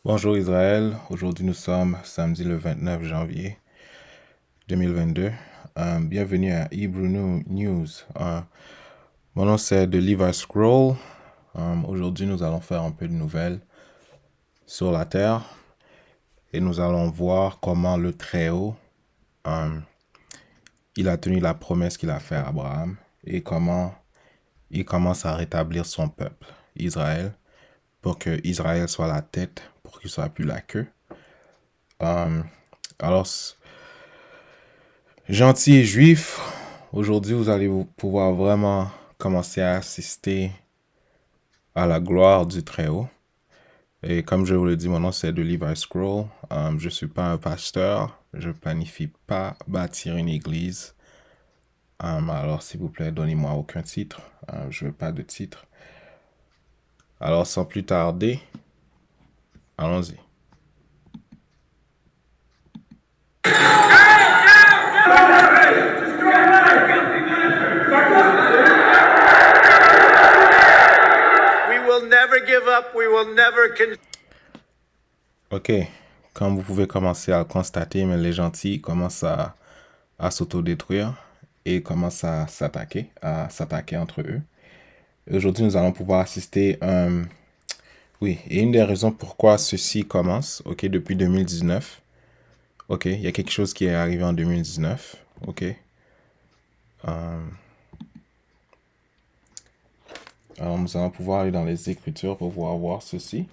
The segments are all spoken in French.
Bonjour Israël, aujourd'hui nous sommes samedi le 29 janvier 2022. Bienvenue à Hebrew News. Mon nom c'est de Levi Scroll. Aujourd'hui nous allons faire un peu de nouvelles sur la terre et nous allons voir comment le Très-Haut il a tenu la promesse qu'il a faite à Abraham et comment il commence à rétablir son peuple, Israël, pour que Israël soit la tête, pour qu'il soit plus la queue. Alors, gentil et juif, aujourd'hui vous allez pouvoir vraiment commencer à assister à la gloire du Très-Haut. Et comme je vous l'ai dit, mon nom c'est de Levi Scroll. Je ne suis pas un pasteur, je ne planifie pas bâtir une église. Alors s'il vous plaît, donnez-moi aucun titre. Je ne veux pas de titre. Alors sans plus tarder, allons-y. We will never give up. We will never Ok, comme vous pouvez commencer à le constater, mais les gentils commencent à s'autodétruire et commencent à s'attaquer entre eux. Aujourd'hui, nous allons pouvoir assister. Oui, et une des raisons pourquoi ceci commence, ok, depuis 2019. Ok, il y a quelque chose qui est arrivé en 2019. Ok. Alors, nous allons pouvoir aller dans les Écritures pour pouvoir voir ceci.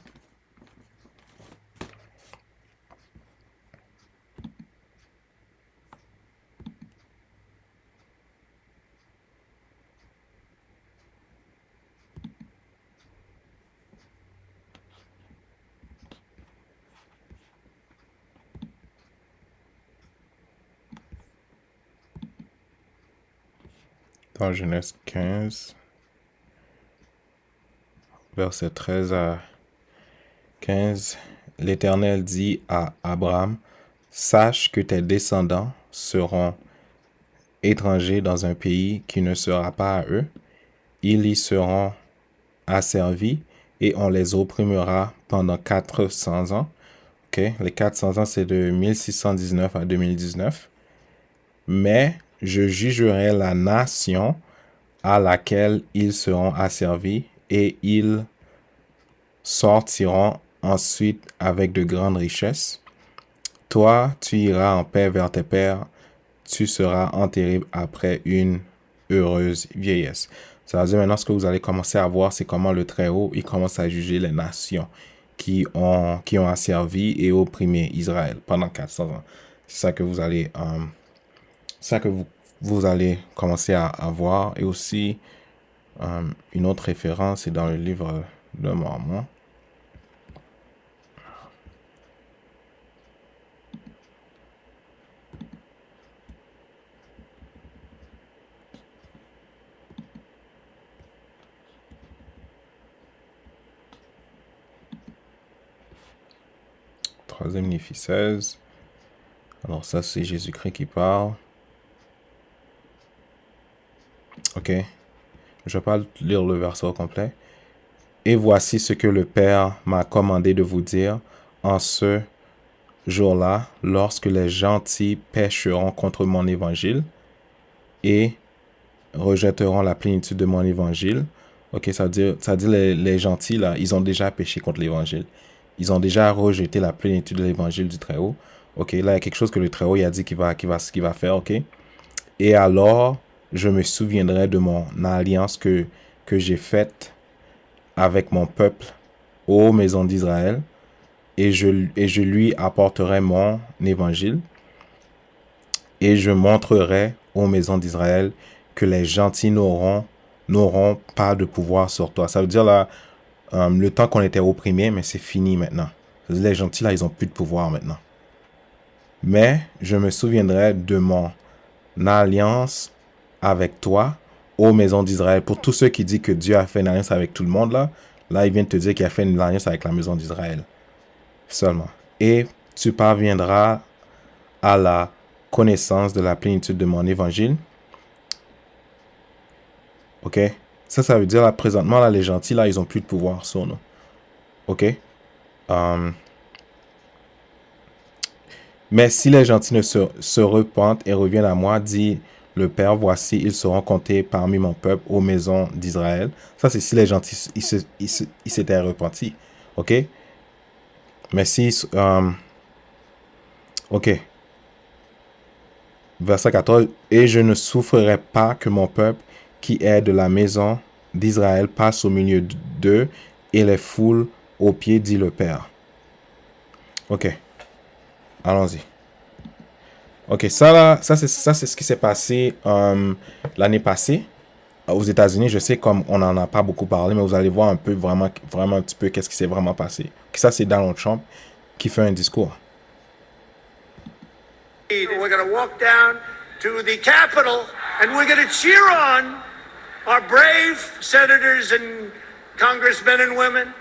Dans Genèse 15, verset 13 à 15, l'Éternel dit à Abraham, sache que tes descendants seront étrangers dans un pays qui ne sera pas à eux. Ils y seront asservis et on les opprimera pendant 400 ans. Okay? Les 400 ans, c'est de 1619 à 2019. Mais je jugerai la nation à laquelle ils seront asservis et ils sortiront ensuite avec de grandes richesses. Toi, tu iras en paix vers tes pères, tu seras enterré après une heureuse vieillesse. Ça veut dire maintenant ce que vous allez commencer à voir, c'est comment le Très-Haut, il commence à juger les nations qui ont asservi et opprimé Israël pendant 400 ans. C'est ça que vous allez, vous allez commencer à voir. Et aussi, une autre référence, c'est dans le livre de Mormon. Troisième Néphissèse. Alors ça, c'est Jésus-Christ qui parle. Ok. Je ne vais pas lire le verset au complet. Et voici ce que le Père m'a commandé de vous dire en ce jour-là, lorsque les gentils pécheront contre mon évangile et rejetteront la plénitude de mon évangile. Ok, ça veut dire les gentils, là, ils ont déjà péché contre l'évangile. Ils ont déjà rejeté la plénitude de l'évangile du Très-Haut. Ok, là, il y a quelque chose que le Très-Haut il a dit qu'il va faire, ok. Et alors, je me souviendrai de mon alliance que j'ai faite avec mon peuple, ô maison d'Israël, et je lui apporterai mon évangile, et je montrerai aux maisons d'Israël que les gentils n'auront pas de pouvoir sur toi. Ça veut dire là, le temps qu'on était opprimés, mais c'est fini maintenant. Les gentils là, ils ont plus de pouvoir maintenant. Mais je me souviendrai de mon alliance avec toi, ô maison d'Israël. Pour tous ceux qui disent que Dieu a fait une alliance avec tout le monde là, il vient de te dire qu'il a fait une alliance avec la maison d'Israël seulement. Et tu parviendras à la connaissance de la plénitude de mon évangile. Ok? Ça veut dire là, présentement, là, les gentils, là, ils ont plus de pouvoir sur nous. Ok? Mais si les gentils ne se repentent et reviennent à moi, dit le Père, voici, ils seront comptés parmi mon peuple aux maisons d'Israël. Ça, c'est si les gentils ils s'étaient repentis. OK? Mais si... OK. Verset 14. Et je ne souffrirai pas que mon peuple, qui est de la maison d'Israël, passe au milieu d'eux et les foule aux pieds, dit le Père. OK. Allons-y. OK, ça c'est ce qui s'est passé l'année passée aux États-Unis. Je sais comme on n'en a pas beaucoup parlé, mais vous allez voir un peu, vraiment un petit peu qu'est-ce qui s'est vraiment passé. OK, ça, c'est Donald Trump qui fait un discours. We're going to walk down to the Capitol and we're going to cheer on our brave senators and congressmen and women.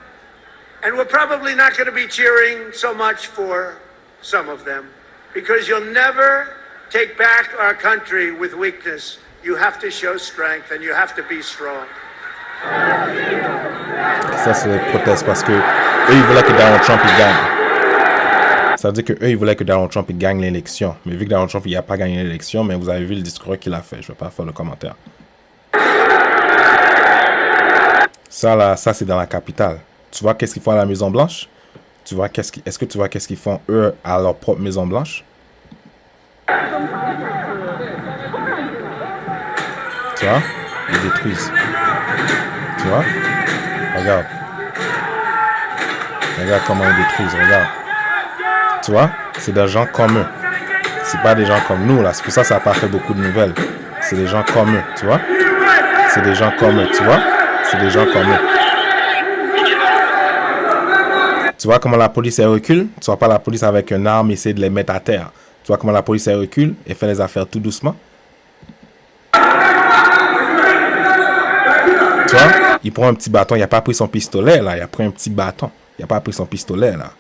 And we're probably not going to be cheering so much for some of them because you'll never take back our country with weakness. You have to show strength and you have to be strong. Ça, c'est le proteste parce que eux, ils voulaient que Donald Trump il gagne. Ça veut dire qu'eux, ils voulaient que Donald Trump il gagne l'élection. Mais vu que Donald Trump il n'a pas gagné l'élection, mais vous avez vu le discours qu'il a fait. Je ne vais pas faire le commentaire. Ça, là, ça, c'est dans la capitale. Tu vois qu'est-ce qu'ils font à la Maison Blanche? Est-ce que tu vois qu'est-ce qu'ils font, eux, à leur propre Maison Blanche? Tu vois? Ils détruisent. Tu vois? Regarde. Regarde comment ils détruisent. Regarde. Tu vois? C'est des gens comme eux. C'est pas des gens comme nous, là. C'est pour ça que ça n'a pas fait beaucoup de nouvelles. C'est des gens comme eux. Tu vois? C'est des gens comme eux. Tu vois? C'est des gens comme eux. Tu vois comment la police elle recule? Tu vois pas la police avec une arme essayer de les mettre à terre. Tu vois comment la police elle recule et fait les affaires tout doucement? Tu vois? Il prend un petit bâton. Il n'a pas pris son pistolet, là. Il a pris un petit bâton. Il n'a pas pris son pistolet, là.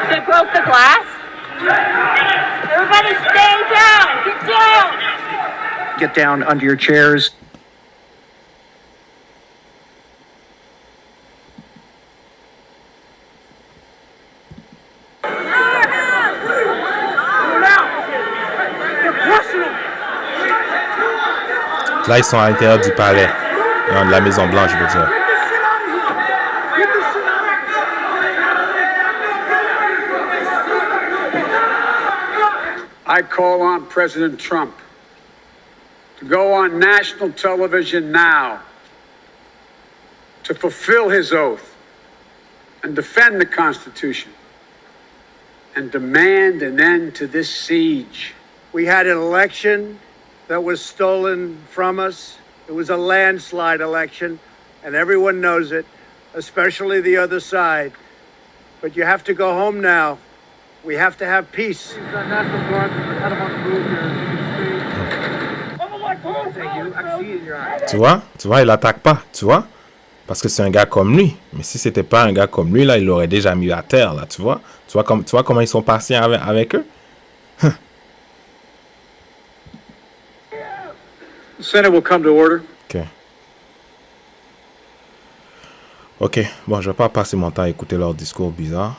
They broke the glass. Everybody stay down. Get down. Get down under your chairs. Là, ils sont à l'intérieur du palais. De la Maison Blanche, je veux dire. I call on President Trump to go on national television now to fulfill his oath and defend the Constitution and demand an end to this siege. We had an election that was stolen from us. It was a landslide election, and everyone knows it, especially the other side. But you have to go home now. We have to have peace. Tu vois, il l'attaque pas, tu vois? Parce que c'est un gars comme lui. Mais si c'était pas un gars comme lui, là, il l'aurait déjà mis à terre, là, tu vois? Tu vois comment ils sont patients avec eux? The Senate will come to order. OK. Bon, je vais pas passer mon temps à écouter leur discours bizarre.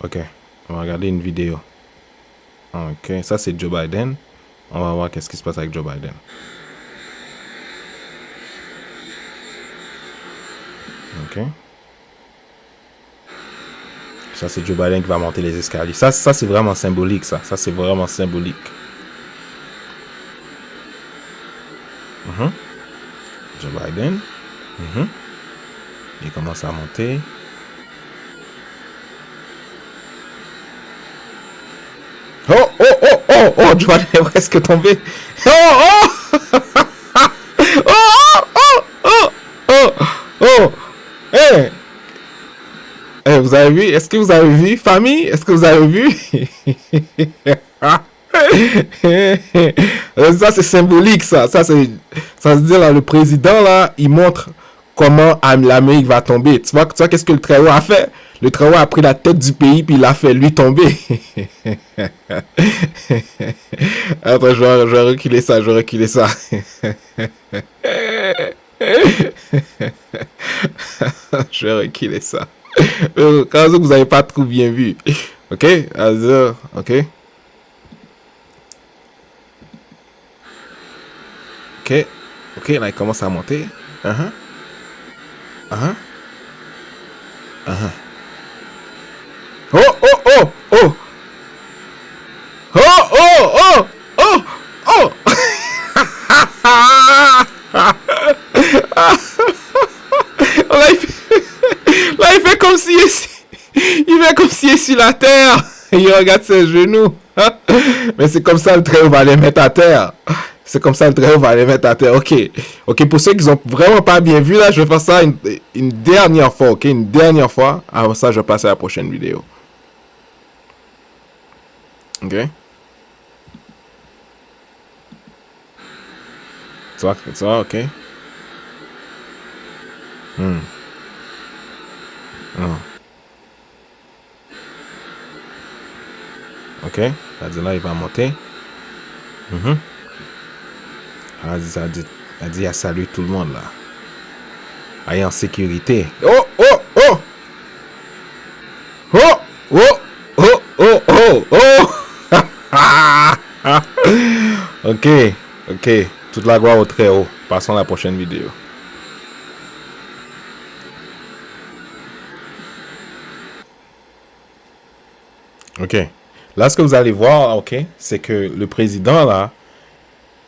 OK. On va regarder une vidéo. OK. Ça, c'est Joe Biden. On va voir qu'est-ce qui se passe avec Joe Biden. OK. Ça, c'est Joe Biden qui va monter les escaliers. Ça c'est vraiment symbolique, ça. Ça, c'est vraiment symbolique. Joe Biden. Il commence à monter. Oh, Joe Biden est presque tombé. Hey, vous avez vu? Est-ce que vous avez vu, famille? Est-ce que vous avez vu? Ça, c'est symbolique, ça. Ça se dit, là, le président, là, il montre comment l'Amérique va tomber. Tu vois qu'est-ce que le Très-Haut a fait? Le Très-Haut a pris la tête du pays puis il a fait lui tomber. Attends, je vais reculer ça, je vais reculer ça. Quand vous n'avez pas trop bien vu. Ok? Alors, ok? Ok, ok, là il commence à monter. Oh, oh, oh, oh! Oh, oh, oh, oh, oh! Là, il fait comme si il fait comme s'il est sur la terre. Il regarde ses genoux. Mais c'est comme ça le Très-Haut va les mettre à terre. C'est comme ça le Très-Haut va les mettre à terre. Ok. Ok, pour ceux qui n'ont vraiment pas bien vu, là, je vais faire ça une dernière fois. Ok, une dernière fois. Avant ça, je vais passer à la prochaine vidéo. Ok. Ça va, ok. Ok, là, il va monter. Elle dit à saluer tout le monde là. Elle est en sécurité. Oh, oh, oh! Oh, oh, oh, oh, oh, oh! Ok, ok. Toute la gloire au Très-Haut. Passons à la prochaine vidéo. Ok. Là, ce que vous allez voir, ok, c'est que le président, là,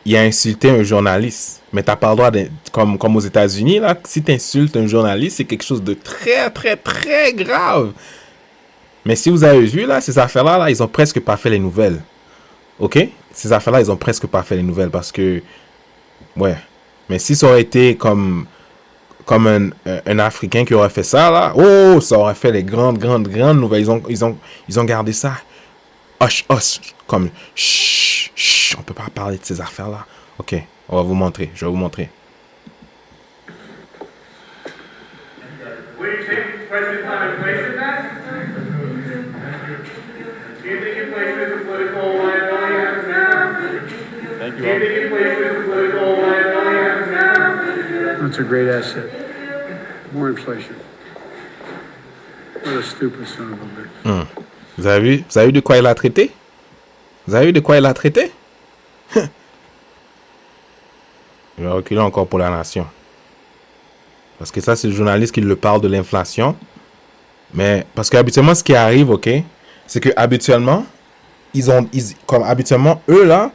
il a insulté un journaliste. Mais tu n'as pas le droit, comme aux États-Unis, là, si tu insultes un journaliste, c'est quelque chose de très, très, très grave. Mais si vous avez vu, là, ces affaires-là, là, ils ont presque pas fait les nouvelles. Ok? Ces affaires-là, ils ont presque pas fait les nouvelles parce que, ouais. Mais si ça aurait été comme un Africain qui aurait fait ça, là, oh, ça aurait fait les grandes nouvelles. Ils ont gardé ça. Hush, hush, comme chut, chut, on peut pas parler de ces affaires-là. Ok, on va vous montrer, je vais vous montrer. That's a great asset. More inflation. What a stupid son of a bitch. Vous avez vu de quoi il a traité? Vous avez vu de quoi il a traité? Je vais reculer encore pour la nation. Parce que ça, c'est le journaliste qui le parle de l'inflation. Mais, parce qu'habituellement, ce qui arrive, ok, c'est que habituellement, habituellement, eux, là,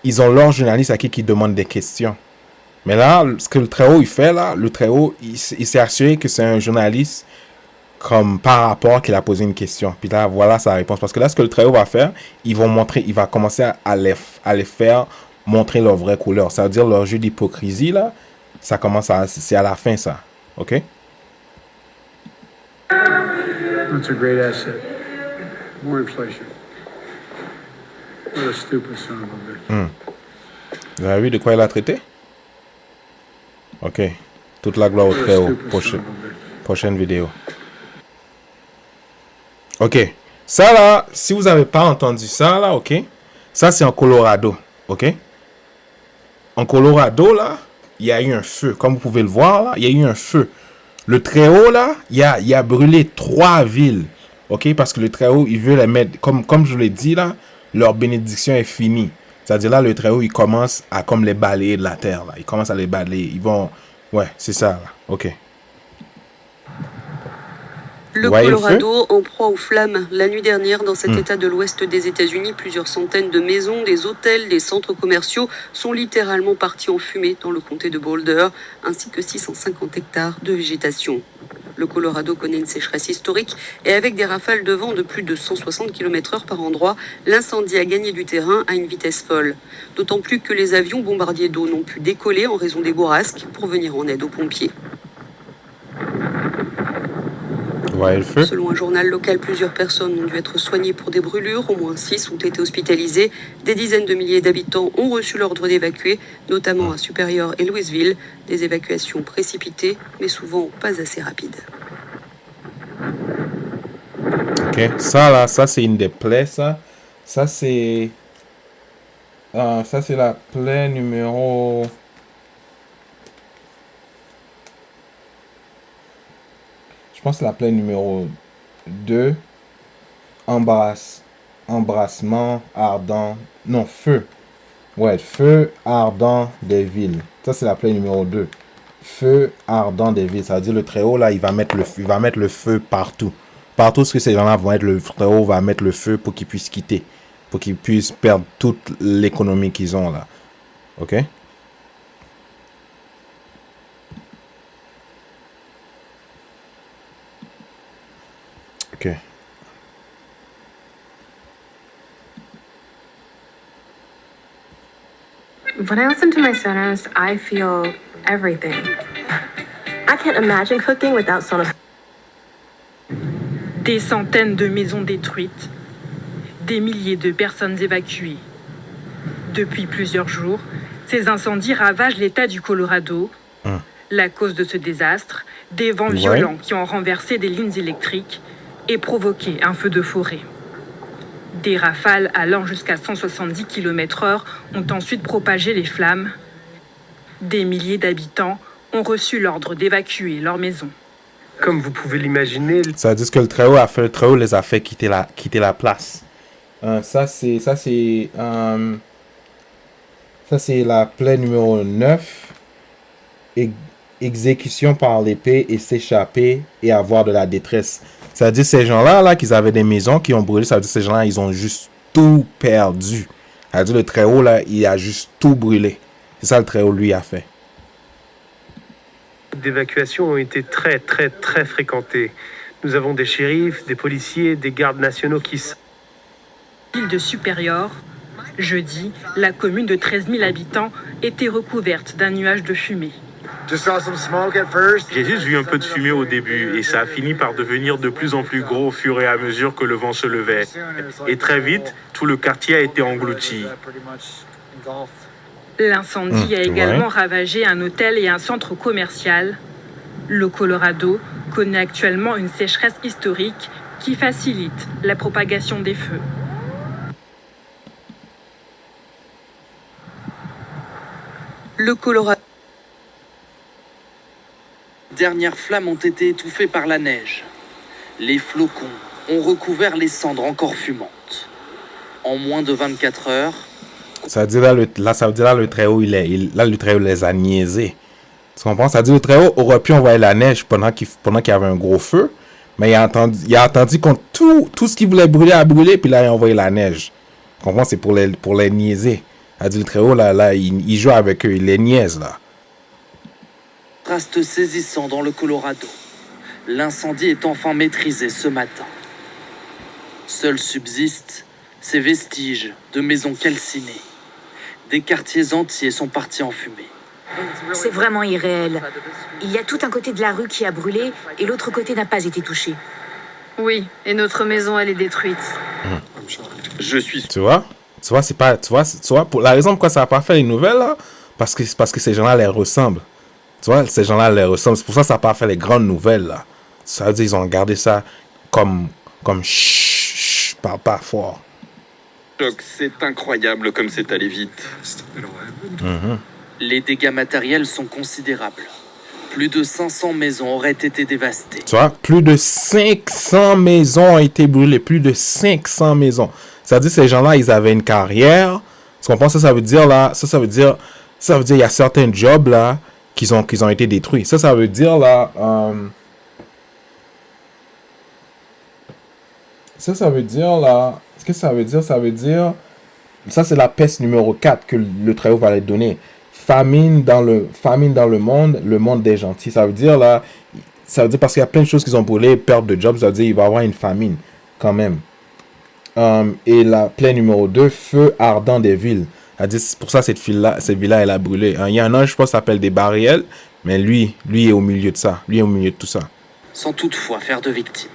ils ont leur journaliste à qui demandent des questions. Mais là, ce que le Très-Haut, il fait, là, le Très-Haut, il s'est assuré que c'est un journaliste comme par rapport qu'il a posé une question. Puis là, voilà sa réponse. Parce que là, ce que le Très-Haut va faire, il va commencer à les faire montrer leur vraie couleur. Ça veut dire leur jeu d'hypocrisie, là, c'est à la fin, ça. OK? That's a great asset. More inflation. What a stupid son of a bitch. Vous avez vu de quoi il a traité? OK. Toute la gloire au Très-Haut. Prochaine vidéo. OK. Ça, là, si vous n'avez pas entendu ça, là, OK? Ça, c'est en Colorado. OK? En Colorado, là, il y a eu un feu. Comme vous pouvez le voir, là, il y a eu un feu. Le Très-Haut, là, il a brûlé 3 villes. OK? Parce que le Très-Haut, il veut les mettre, comme je vous l'ai dit, là, leur bénédiction est finie. C'est-à-dire, là, le Très-Haut, il commence à comme les balayer de la terre, là. Il commence à les balayer. Ils vont... Ouais, c'est ça, là. OK. Le Colorado en proie aux flammes. La nuit dernière, dans cet état de l'ouest des États-Unis, plusieurs centaines de maisons, des hôtels, des centres commerciaux sont littéralement partis en fumée dans le comté de Boulder, ainsi que 650 hectares de végétation. Le Colorado connaît une sécheresse historique et avec des rafales de vent de plus de 160 km/h par endroit, l'incendie a gagné du terrain à une vitesse folle. D'autant plus que les avions bombardiers d'eau n'ont pu décoller en raison des bourrasques pour venir en aide aux pompiers. voyez le feu? Selon un journal local, plusieurs personnes ont dû être soignées pour des brûlures. Au moins 6 ont été hospitalisées. Des dizaines de milliers d'habitants ont reçu l'ordre d'évacuer, notamment à Superior et Louisville. Des évacuations précipitées, mais souvent pas assez rapides. Ok, ça là, ça c'est une des plaies, ça. Ça c'est la plaie numéro... Je pense que c'est la plaie numéro 2. Embrassement ardent. Non, feu. Ouais, feu ardent des villes. Ça, c'est la plaie numéro 2. Feu ardent des villes. Ça veut dire le Très-Haut, là, il va mettre le feu partout. Partout ce que ces gens-là vont être, le Très-Haut va mettre le feu pour qu'ils puissent quitter. Pour qu'ils puissent perdre toute l'économie qu'ils ont, là. OK? OK. When I listen to my Sonos, I feel everything. I can't imagine cooking without Sonos. Des centaines de maisons détruites, des milliers de personnes évacuées. Depuis plusieurs jours, ces incendies ravagent l'État du Colorado. La cause de ce désastre, des vents violents qui ont renversé des lignes électriques et provoqué un feu de forêt. Des rafales allant jusqu'à 170 km/h ont ensuite propagé les flammes. Des milliers d'habitants ont reçu l'ordre d'évacuer leur maison. Comme vous pouvez l'imaginer... Ça veut dire que le Très-Haut a fait, le Très-Haut les a fait quitter la place. Ça c'est la plaie numéro 9. Exécution par l'épée et s'échapper et avoir de la détresse. Ça veut dire ces gens-là, là, qu'ils avaient des maisons qui ont brûlé, ça veut dire ces gens-là, ils ont juste tout perdu. Ça veut dire le Très-Haut, là, il a juste tout brûlé. C'est ça le Très-Haut, lui, a fait. D'évacuation ont été très, très, très fréquentées. Nous avons des shérifs, des policiers, des gardes nationaux qui... Ville de Superior, jeudi, la commune de 13 000 habitants était recouverte d'un nuage de fumée. J'ai juste vu un peu de fumée au début et ça a fini par devenir de plus en plus gros au fur et à mesure que le vent se levait. Et très vite, tout le quartier a été englouti. L'incendie a également ravagé un hôtel et un centre commercial. Le Colorado connaît actuellement une sécheresse historique qui facilite la propagation des feux. Le Colorado. Dernières flammes ont été étouffées par la neige. Les flocons ont recouvert les cendres encore fumantes. En moins de 24 heures... Ça veut dire là, le Très-Haut, le Très-Haut les a niaisés. Tu comprends? Ça veut dire le Très-Haut aurait pu envoyer la neige pendant qu'il y avait un gros feu, mais il a attendu quand tout ce qui voulait brûler a brûlé, puis là, il a envoyé la neige. Tu comprends? C'est pour les niaiser. Ça veut dire le Très-Haut, là il joue avec eux, il les niaise, là. Contraste saisissant dans le Colorado. L'incendie est enfin maîtrisé ce matin. Seuls subsistent ces vestiges de maisons calcinées. Des quartiers entiers sont partis en fumée. C'est vraiment irréel. Il y a tout un côté de la rue qui a brûlé et l'autre côté n'a pas été touché. Oui, et notre maison, elle est détruite. Je suis... Tu vois, pour la raison pourquoi ça n'a pas fait les nouvelles, là, parce que ces gens-là les ressemblent. Tu vois, ces gens-là les ressemblent. C'est pour ça que ça n'a pas fait les grandes nouvelles, là. Ça veut dire qu'ils ont gardé ça comme chut, parle pas fort. C'est incroyable comme c'est allé vite. Les dégâts matériels sont considérables. Plus de 500 maisons auraient été dévastées. Tu vois, plus de 500 maisons ont été brûlées. Plus de 500 maisons. Ça veut dire que ces gens-là, ils avaient une carrière. Tu comprends? Ça veut dire, là, ça veut dire, il y a certains jobs, là, qui ont été détruits. Ça veut dire, là, ça veut dire, là, ce que ça veut dire, ça c'est la peste numéro 4 que le Très-Haut va les donner. Famine dans le monde des gentils. Ça veut dire, là, parce qu'il y a plein de choses qui ont brûlé, perte de job, ça veut dire qu'il va y avoir une famine, quand même. Et la plaie numéro 2, feu ardent des villes. C'est pour ça cette ville-là, elle a brûlé. Il y a un ange, je pense, qui s'appelle des Bariel, mais lui est au milieu de ça. Lui est au milieu de tout ça. sans toutefois faire de victimes.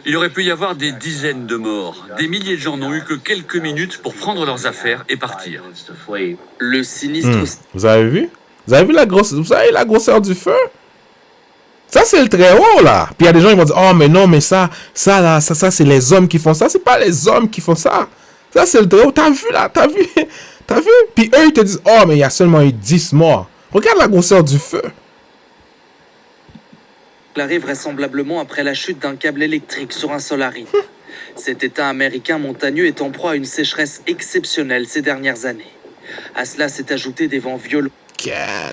Il aurait pu y avoir des dizaines de morts. Des milliers de gens n'ont eu que quelques minutes pour prendre leurs affaires et partir. Le sinistre... Vous avez vu? Vous avez vu la grosseur du feu? Ça, c'est le très haut, là. Puis il y a des gens qui vont dire, oh, mais non, mais ça, c'est les hommes qui font ça. C'est pas les hommes qui font ça. Ça, c'est le très haut. T'as vu, là? T'as vu? Puis eux, ils te disent, oh, mais il y a seulement eu 10 morts. Regarde la grosseur du feu. Arrive vraisemblablement après la chute d'un câble électrique sur un sol aride. Cet État américain montagneux est en proie à une sécheresse exceptionnelle ces dernières années. À cela s'est ajouté des vents violents.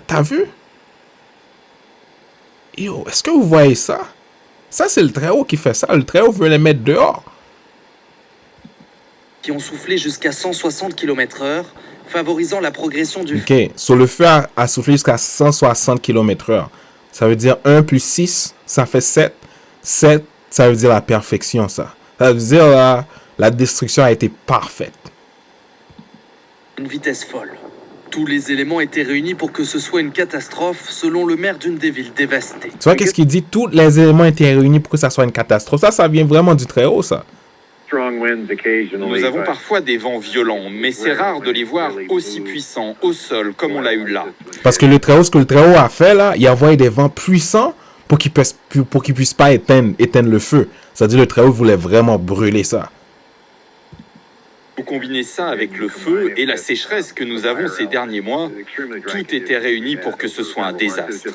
T'as vu? Yo, est-ce que vous voyez ça? Ça, c'est le Très-Haut qui fait ça. Le Très-Haut veut les mettre dehors. Qui ont soufflé jusqu'à 160 km/h, favorisant la progression du feu. Ok, sur le feu a soufflé jusqu'à 160 km/h. Ça veut dire 1 plus 6, ça fait 7. 7, ça veut dire la perfection, ça. Ça veut dire la destruction a été parfaite. Une vitesse folle. Tous les éléments étaient réunis pour que ce soit une catastrophe, selon le maire d'une des villes dévastées. Tu vois qu'est-ce qu'il dit? Tous les éléments étaient réunis pour que ça soit une catastrophe. Ça vient vraiment du Très-Haut, ça. Nous avons parfois des vents violents, mais c'est rare de les voir aussi puissants au sol comme on l'a eu là. Parce que ce que le Très-Haut a fait là, il a envoyé des vents puissants pour qu'ils puissent pas éteindre le feu. C'est-à-dire le Très-Haut voulait vraiment brûler ça. Vous combinez ça avec le feu et la sécheresse que nous avons ces derniers mois, tout était réuni pour que ce soit un désastre.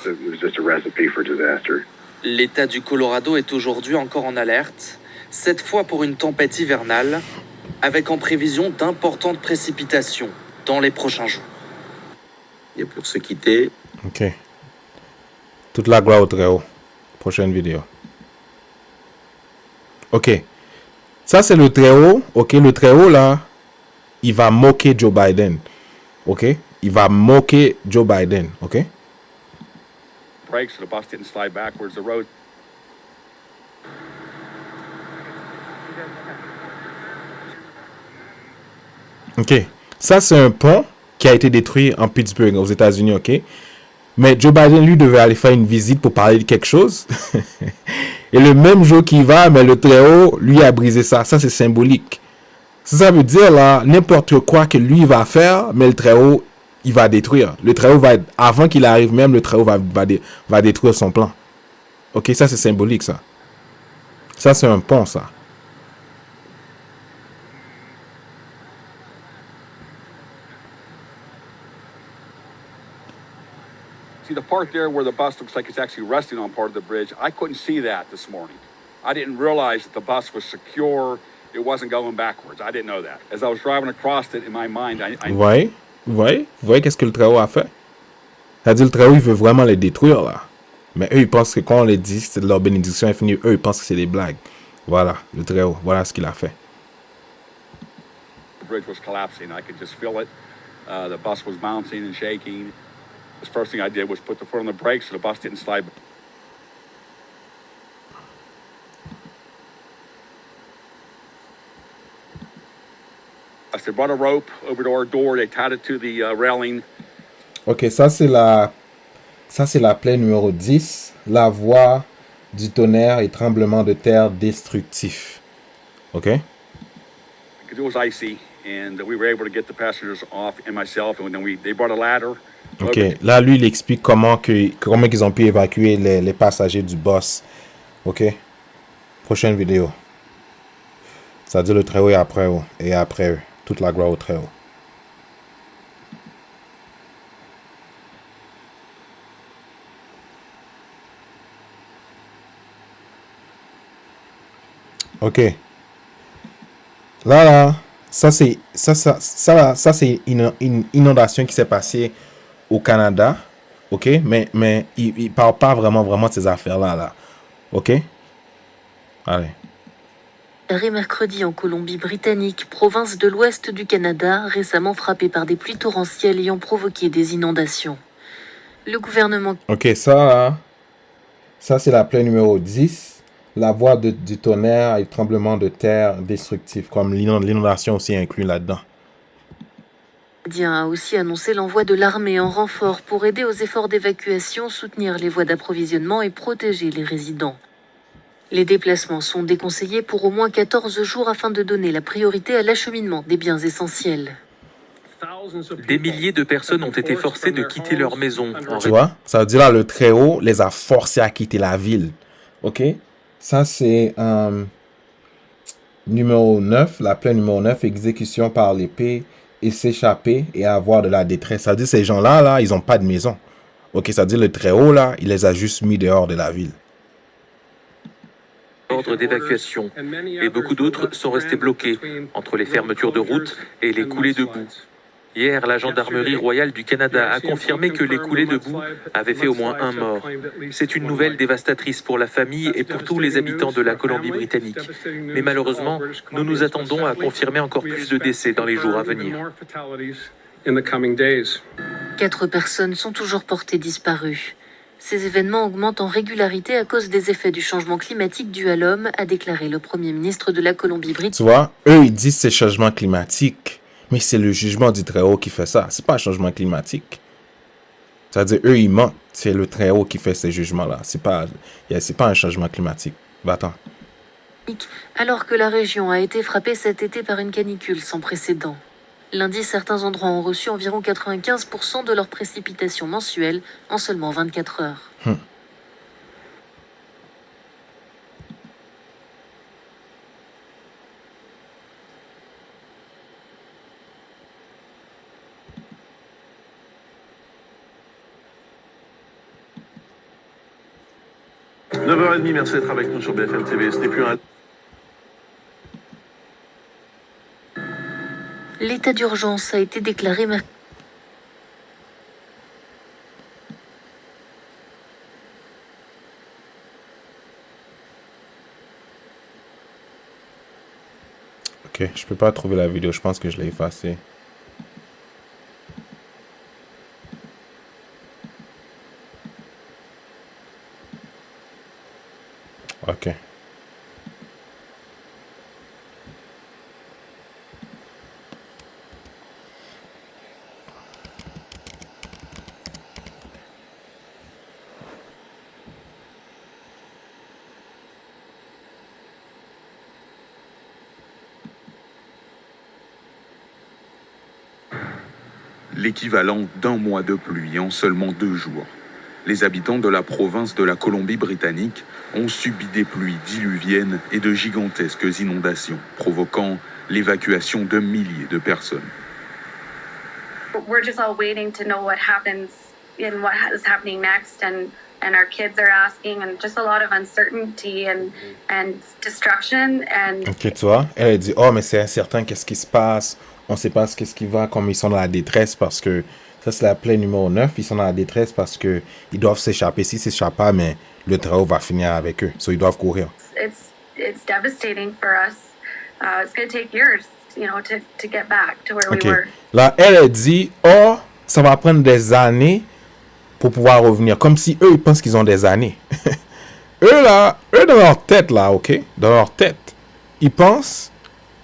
L'État du Colorado est aujourd'hui encore en alerte, cette fois pour une tempête hivernale, avec en prévision d'importantes précipitations dans les prochains jours. Et pour se quitter... Ok. Toute la gloire au Très-Haut. Prochaine vidéo. Ok. Ça, c'est le Très-Haut. Ok, le Très-Haut, là, il va moquer Joe Biden. Ok? Il va moquer Joe Biden. Ok? Brakes so the bus didn't slide backwards. The road. Ok. Ça, c'est un pont qui a été détruit en Pittsburgh, aux États-Unis. Ok? Mais Joe Biden, lui, devait aller faire une visite pour parler de quelque chose. Et le même jour qu'il va, mais le Très-Haut, lui, a brisé ça. Ça, c'est symbolique. Ça veut dire, là, n'importe quoi que lui va faire, mais le Très-Haut, il va détruire. Le Très-Haut va... Avant qu'il arrive même, le Très-Haut va détruire son plan. Ok, ça, c'est symbolique, ça. Ça, c'est un pont, ça. See the part there where the bus looks like it's actually resting on part of the bridge. I couldn't see that this morning. I didn't realize that the bus was secure. It wasn't going backwards. I didn't know that. As I was driving across it in my mind, Vous voyez qu'est-ce que le Très-Haut a fait? C'est-à-dire le Très-Haut, il veut vraiment les détruire, là. Mais eux, ils pensent que quand on les dit, c'est de leur bénédiction infinie. Eux, ils pensent que c'est des blagues. Voilà, le Très-Haut. Voilà ce qu'il a fait. The bridge was collapsing. I could just feel it. The bus was bouncing and shaking. The first thing I did was put the foot on the brakes so the bus didn't slide. They brought a rope over to our door. They tied it to the railing. Ok, ça c'est la plaie numéro 10. La voix du tonnerre et tremblement de terre destructif. Ok? Because it was icy, and we were able to get the passengers off and myself, and then they brought a ladder. Ok, là lui il explique comment ils ont pu évacuer les passagers du bus. Ok? Prochaine vidéo. Ça dit le Très-Haut et après eux. Toute la gloire au Très-Haut. Ok. Là, ça c'est une inondation qui s'est passée au Canada. Ok, mais il parle pas vraiment de ces affaires-là. Là. Ok? Allez. Mercredi en Colombie-Britannique, province de l'ouest du Canada, récemment frappée par des pluies torrentielles ayant provoqué des inondations. Le gouvernement... Ok, ça c'est la plaie numéro 10. La voix du tonnerre et le tremblement de terre destructif, comme l'inondation aussi inclus là-dedans. Canadien a aussi annoncé l'envoi de l'armée en renfort pour aider aux efforts d'évacuation, soutenir les voies d'approvisionnement et protéger les résidents. Les déplacements sont déconseillés pour au moins 14 jours afin de donner la priorité à l'acheminement des biens essentiels. Des milliers de personnes ont été forcées de quitter leur maison. Tu vois, ça veut dire là, le Très-Haut les a forcés à quitter la ville. OK? Ça, c'est numéro 9, la plainte numéro 9, exécution par l'épée et s'échapper et avoir de la détresse. Ça veut dire ces gens-là, là, ils n'ont pas de maison. OK, ça veut dire le Très-Haut, là, il les a juste mis dehors de la ville. Ordre d'évacuation. Et beaucoup d'autres sont restés bloqués entre les fermetures de routes et les coulées de boue. Hier, la Gendarmerie royale du Canada a confirmé que les coulées de boue avaient fait au moins un mort. C'est une nouvelle dévastatrice pour la famille et pour tous les habitants de la Colombie-Britannique. Mais malheureusement, nous nous attendons à confirmer encore plus de décès dans les jours à venir. 4 personnes sont toujours portées disparues. Ces événements augmentent en régularité à cause des effets du changement climatique dû à l'homme, a déclaré le Premier ministre de la Colombie-Britannique. Tu vois, eux, ils disent que c'est changement climatique. Mais c'est le jugement du Très-Haut qui fait ça. C'est pas un changement climatique. C'est-à-dire, eux, ils mentent. C'est le Très-Haut qui fait ces jugements-là. C'est pas un changement climatique. Va-t'en. Alors que la région a été frappée cet été par une canicule sans précédent. Lundi, certains endroits ont reçu environ 95% de leurs précipitations mensuelles en seulement 24 heures. 9h30, merci d'être avec nous sur BFM TV. Ce n'est plus un... L'état d'urgence a été déclaré mercredi. Ok, je peux pas trouver la vidéo. Je pense que je l'ai effacée. Ok. L'équivalent d'un mois de pluie en seulement 2 jours. Les habitants de la province de la Colombie-Britannique ont subi des pluies diluviennes et de gigantesques inondations, provoquant l'évacuation de milliers de personnes. We're just all waiting to know what happens and what is happening next, and our kids are asking, and just a lot of uncertainty and destruction. And Ok, tu vois, elle a dit, oh, mais c'est incertain, qu'est-ce qui se passe? On ne sait pas ce qui va, comme ils sont dans la détresse parce que ça, c'est la plainte numéro 9. Ils sont dans la détresse parce qu'ils doivent s'échapper. S'ils ne s'échappent pas, mais le Très-Haut va finir avec eux. So, ils doivent courir. It's devastating for us. It's going to take years, you know, to get back to where we were. Là, elle a dit, oh, ça va prendre des années pour pouvoir revenir. Comme si eux, ils pensent qu'ils ont des années. eux, dans leur tête, là, ok? Dans leur tête, ils pensent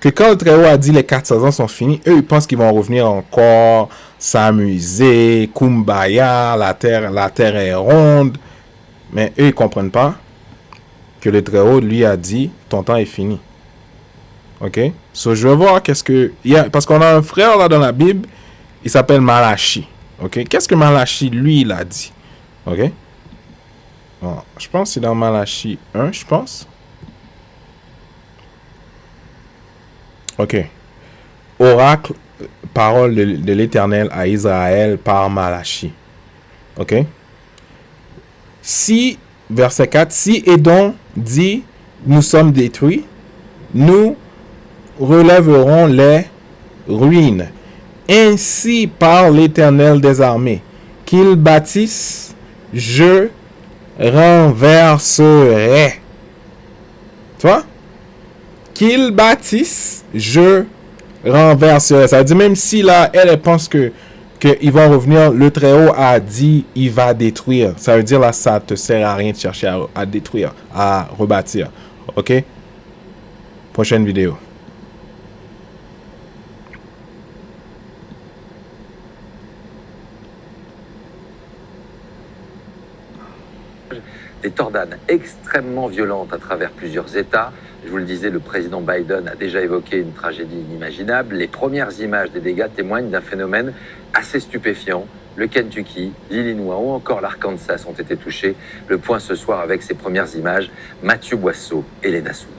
que quand le Très-Haut a dit les 400 ans sont finis, eux, ils pensent qu'ils vont revenir encore, s'amuser, kumbaya, la terre est ronde. Mais eux, ils comprennent pas que le Très-Haut, lui, a dit, ton temps est fini. Ok? So, je vais voir qu'est-ce que... parce qu'on a un frère, là, dans la Bible, il s'appelle Malachi. Ok? Qu'est-ce que Malachi, lui, il a dit? Ok? Bon, je pense que c'est dans Malachi 1, je pense. Ok. Oracle, parole de l'Éternel à Israël par Malachi. Ok. Si, verset 4, si Édom dit, nous sommes détruits, nous relèverons les ruines. Ainsi parle l'Éternel des armées, qu'ils bâtissent, je renverserai. Tu vois? Qu'ils bâtissent, je renverserai. Ça veut dire même si là, elle pense que ils vont revenir, le Très-Haut a dit, il va détruire. Ça veut dire là, ça te sert à rien de chercher à détruire, à rebâtir. Ok? Prochaine vidéo. Des tornades extrêmement violentes à travers plusieurs États. Je vous le disais, le président Biden a déjà évoqué une tragédie inimaginable. Les premières images des dégâts témoignent d'un phénomène assez stupéfiant. Le Kentucky, l'Illinois ou encore l'Arkansas ont été touchés. Le point ce soir avec ces premières images, Mathieu Boisseau et Léna Soudan.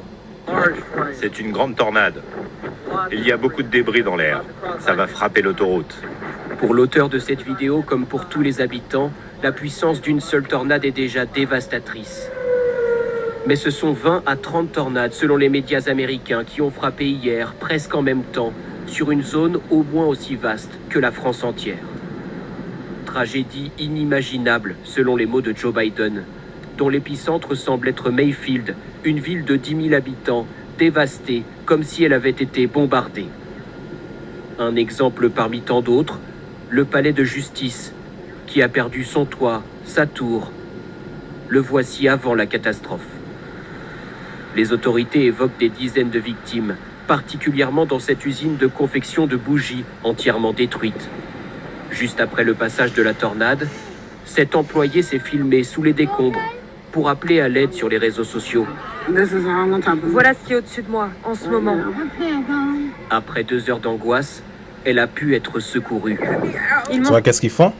C'est une grande tornade. Il y a beaucoup de débris dans l'air. Ça va frapper l'autoroute. Pour l'auteur de cette vidéo, comme pour tous les habitants, la puissance d'une seule tornade est déjà dévastatrice. Mais ce sont 20 à 30 tornades, selon les médias américains, qui ont frappé hier, presque en même temps, sur une zone au moins aussi vaste que la France entière. Tragédie inimaginable, selon les mots de Joe Biden, dont l'épicentre semble être Mayfield, une ville de 10 000 habitants, dévastée comme si elle avait été bombardée. Un exemple parmi tant d'autres, le palais de justice, qui a perdu son toit, sa tour. Le voici avant la catastrophe. Les autorités évoquent des dizaines de victimes, particulièrement dans cette usine de confection de bougies entièrement détruite. Juste après le passage de la tornade, cet employé s'est filmé sous les décombres pour appeler à l'aide sur les réseaux sociaux. Voilà ce qui est au-dessus de moi en ce moment. Après 2 heures d'angoisse, elle a pu être secourue. Tu vois qu'est-ce qu'ils font?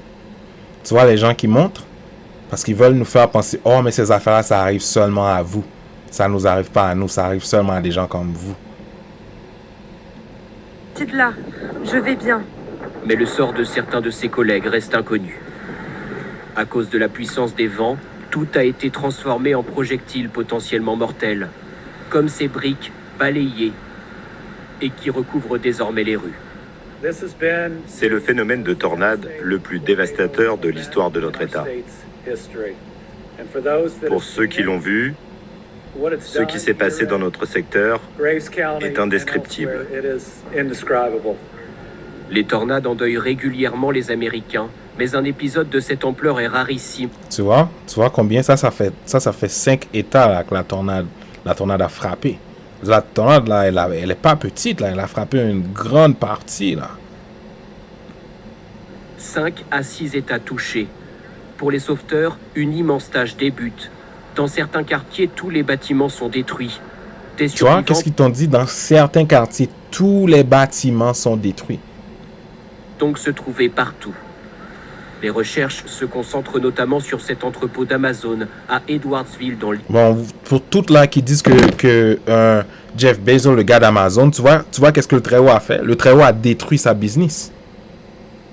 Tu vois les gens qui montrent? Parce qu'ils veulent nous faire penser, oh mais ces affaires-là, ça arrive seulement à vous. Ça ne nous arrive pas à nous, ça arrive seulement à des gens comme vous. C'est là, je vais bien. Mais le sort de certains de ses collègues reste inconnu. À cause de la puissance des vents, tout a été transformé en projectiles potentiellement mortels, comme ces briques balayées et qui recouvrent désormais les rues. C'est le phénomène de tornade le plus dévastateur de l'histoire de notre État. Pour ceux qui l'ont vu, ce qui s'est passé dans notre secteur est indescriptible. Les tornades endeuillent régulièrement les Américains, mais un épisode de cette ampleur est rarissime. Tu vois combien ça fait 5 États là, que la tornade a frappé. La tornade là, elle est pas petite là, elle a frappé une grande partie là. 5 à 6 États touchés. Pour les sauveteurs, une immense tâche débute. Dans certains quartiers, tous les bâtiments sont détruits. Tu vois, qu'est-ce qu'ils t'ont dit? Dans certains quartiers, tous les bâtiments sont détruits. Donc se trouver partout. Les recherches se concentrent notamment sur cet entrepôt d'Amazon à Edwardsville dans l'Illinois. Bon, pour toutes là qui disent que Jeff Bezos, le gars d'Amazon, tu vois qu'est-ce que le Très-Haut a fait? Le Très-Haut a détruit sa business.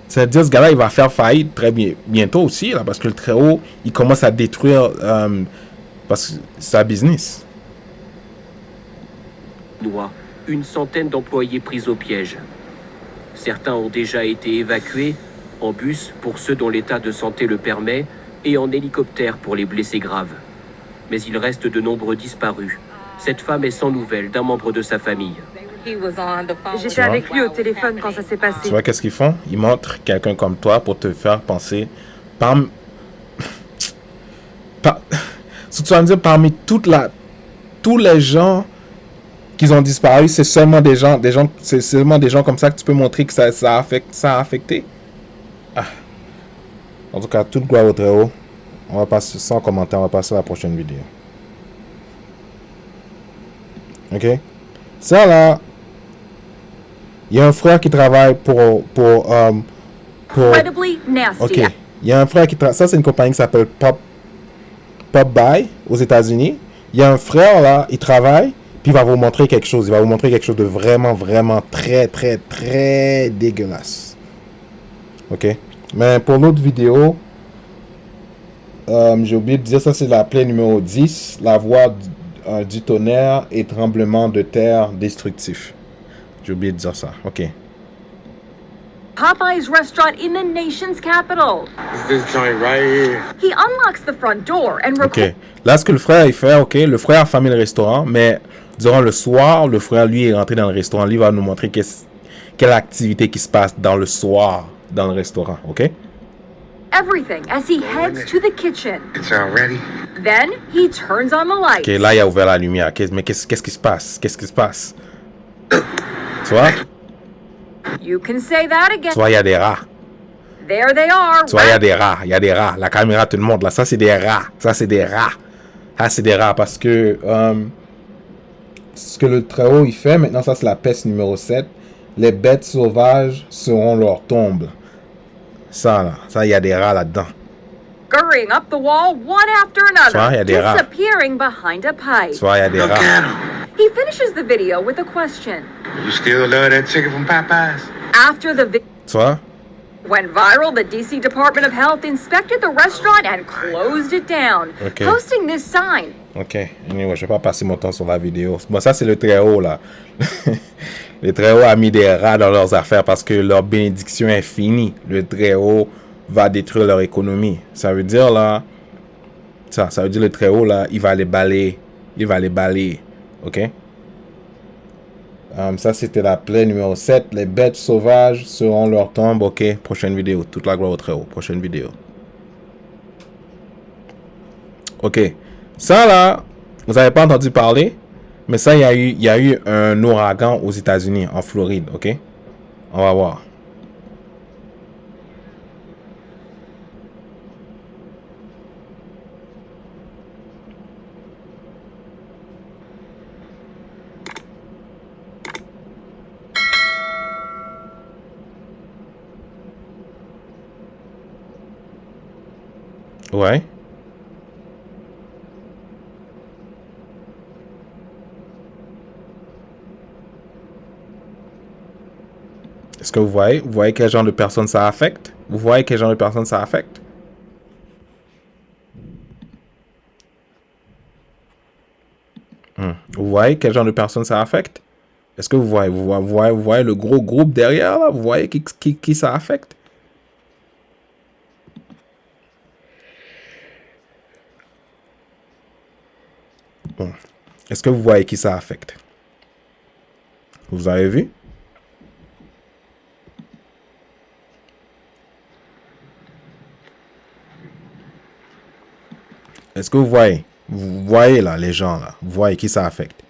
C'est-à-dire ce gars-là, il va faire faillite très bientôt aussi, là, parce que le Très-Haut, il commence à détruire sa business. Une centaine d'employés pris au piège. Certains ont déjà été évacués en bus pour ceux dont l'état de santé le permet et en hélicoptère pour les blessés graves. Mais il reste de nombreux disparus. Cette femme est sans nouvelles d'un membre de sa famille. J'étais avec lui au téléphone quand ça s'est passé. Tu vois qu'est-ce qu'ils font? Ils montrent quelqu'un comme toi pour te faire penser parmi tous les gens qui ont disparu, c'est seulement des gens comme ça que tu peux montrer que ça a affecté. Ah. En tout cas, toute gloire au Très-Haut. On va passer sans commentaire, on va passer à la prochaine vidéo. Ok? Ça là, il y a un frère qui travaille pour ok, il y a un frère qui travaille. Ça c'est une compagnie qui s'appelle Popbuy aux États-Unis. Il y a un frère là, il travaille. Puis il va vous montrer quelque chose. Il va vous montrer quelque chose de vraiment, vraiment très, très, très dégueulasse. Ok? Mais pour l'autre vidéo, j'ai oublié de dire, ça c'est la plaie numéro 10. La voix du tonnerre et tremblement de terre destructif. J'ai oublié de dire ça. Ok. Popeye's restaurant in the nation's capital. This joint right here. He unlocks the front door and Ok. Là, ce que le frère il fait, ok, le frère a fermé le restaurant, mais durant le soir, le frère, lui, est rentré dans le restaurant. Lui, va nous montrer quelle activité qui se passe dans le soir, dans le restaurant, ok? everything as he heads to the kitchen. It's already. Then he turns on the lights. Ok, là, il a ouvert la lumière. Mais qu'est-ce qui se passe? Qu'est-ce qui se passe? Tu vois? You can say that again. Tu vois, il y a des rats. There they are. Tu vois, il y a des rats. Il y a des rats. La caméra te le montre, là. Ça, c'est des rats. Ça, c'est des rats. Ah, c'est des rats parce que ce que le Très-Haut il fait, maintenant ça c'est la peste numéro 7, les bêtes sauvages seront leur tombe. Ça, il y a des rats là-dedans. Scurrying up the wall one after another, des rats. disappearing behind a pipe. Tu vois, il y a des rats. He finishes the video with a question. You still love that chicken from Popeyes? After the video Tu vois? went viral, the DC Department of Health inspected the restaurant and closed it down, Okay. posting this sign. Ok, anyway, je vais pas passer mon temps sur la vidéo. Bon, ça c'est le Très-Haut là. Le Très-Haut a mis des rats dans leurs affaires parce que leur bénédiction est finie. Le Très-Haut va détruire leur économie. Ça veut dire là, ça veut dire le Très-Haut là, il va les balayer. Il va les balayer. Ok? Ça c'était la plaie numéro 7. Les bêtes sauvages seront leur tombe. Ok, prochaine vidéo. Toute la gloire au Très-Haut. Prochaine vidéo. Ok. Ça là, vous n'avez pas entendu parler, mais ça, il y a eu un ouragan aux États-Unis, en Floride, ok? On va voir. Ouais. Est-ce que vous voyez quel genre de personnes ça affecte? Vous voyez quel genre de personnes ça affecte? Vous voyez quel genre de personnes ça affecte? Est-ce que vous voyez le gros groupe derrière là? Vous voyez qui ça affecte? Bon. Est-ce que vous voyez qui ça affecte? Vous avez vu? Est-ce que vous voyez? Vous voyez là, les gens là. Vous voyez qui ça affecte?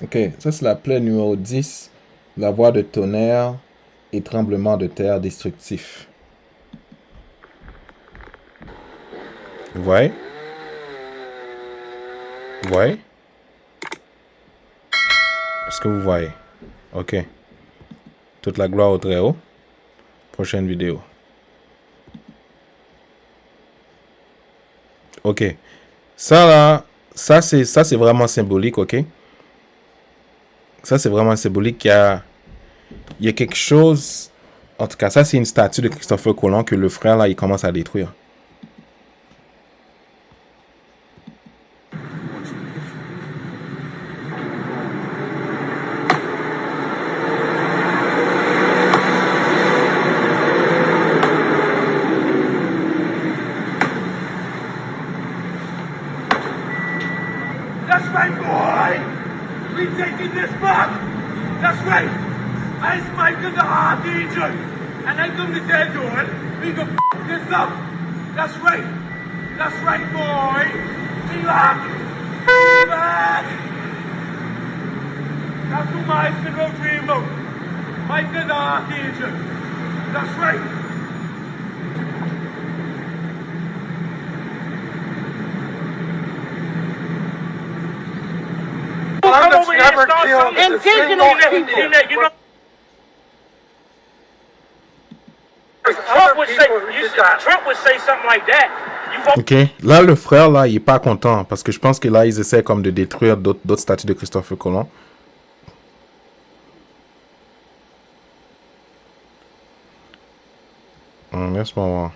Ok, ça c'est la plaie numéro 10. La voix de tonnerre et tremblement de terre destructif. Vous voyez? Vous voyez? Est-ce que vous voyez? Ok. Toute la gloire au Très-Haut. Prochaine vidéo. Ok. Ça là, ça c'est vraiment symbolique, ok? Ça c'est vraiment symbolique. Il y a quelque chose. En tout cas, ça c'est une statue de Christopher Colomb que le frère là il commence à détruire. That's right, boy! We taking this back! That's right! I's Michael the Archangel! And I come to tell you, we go f this up! That's right! That's right, boy! Relax! Relax! That's who Michael wrote dream about! Michael the Archangel! That's right! Never killed indigenous people. Trump would say something like that. Ok, là le frère là il est pas content parce que je pense que là ils essaient comme de détruire d'autres statues de Christopher Colomb. Laisse-moi voir.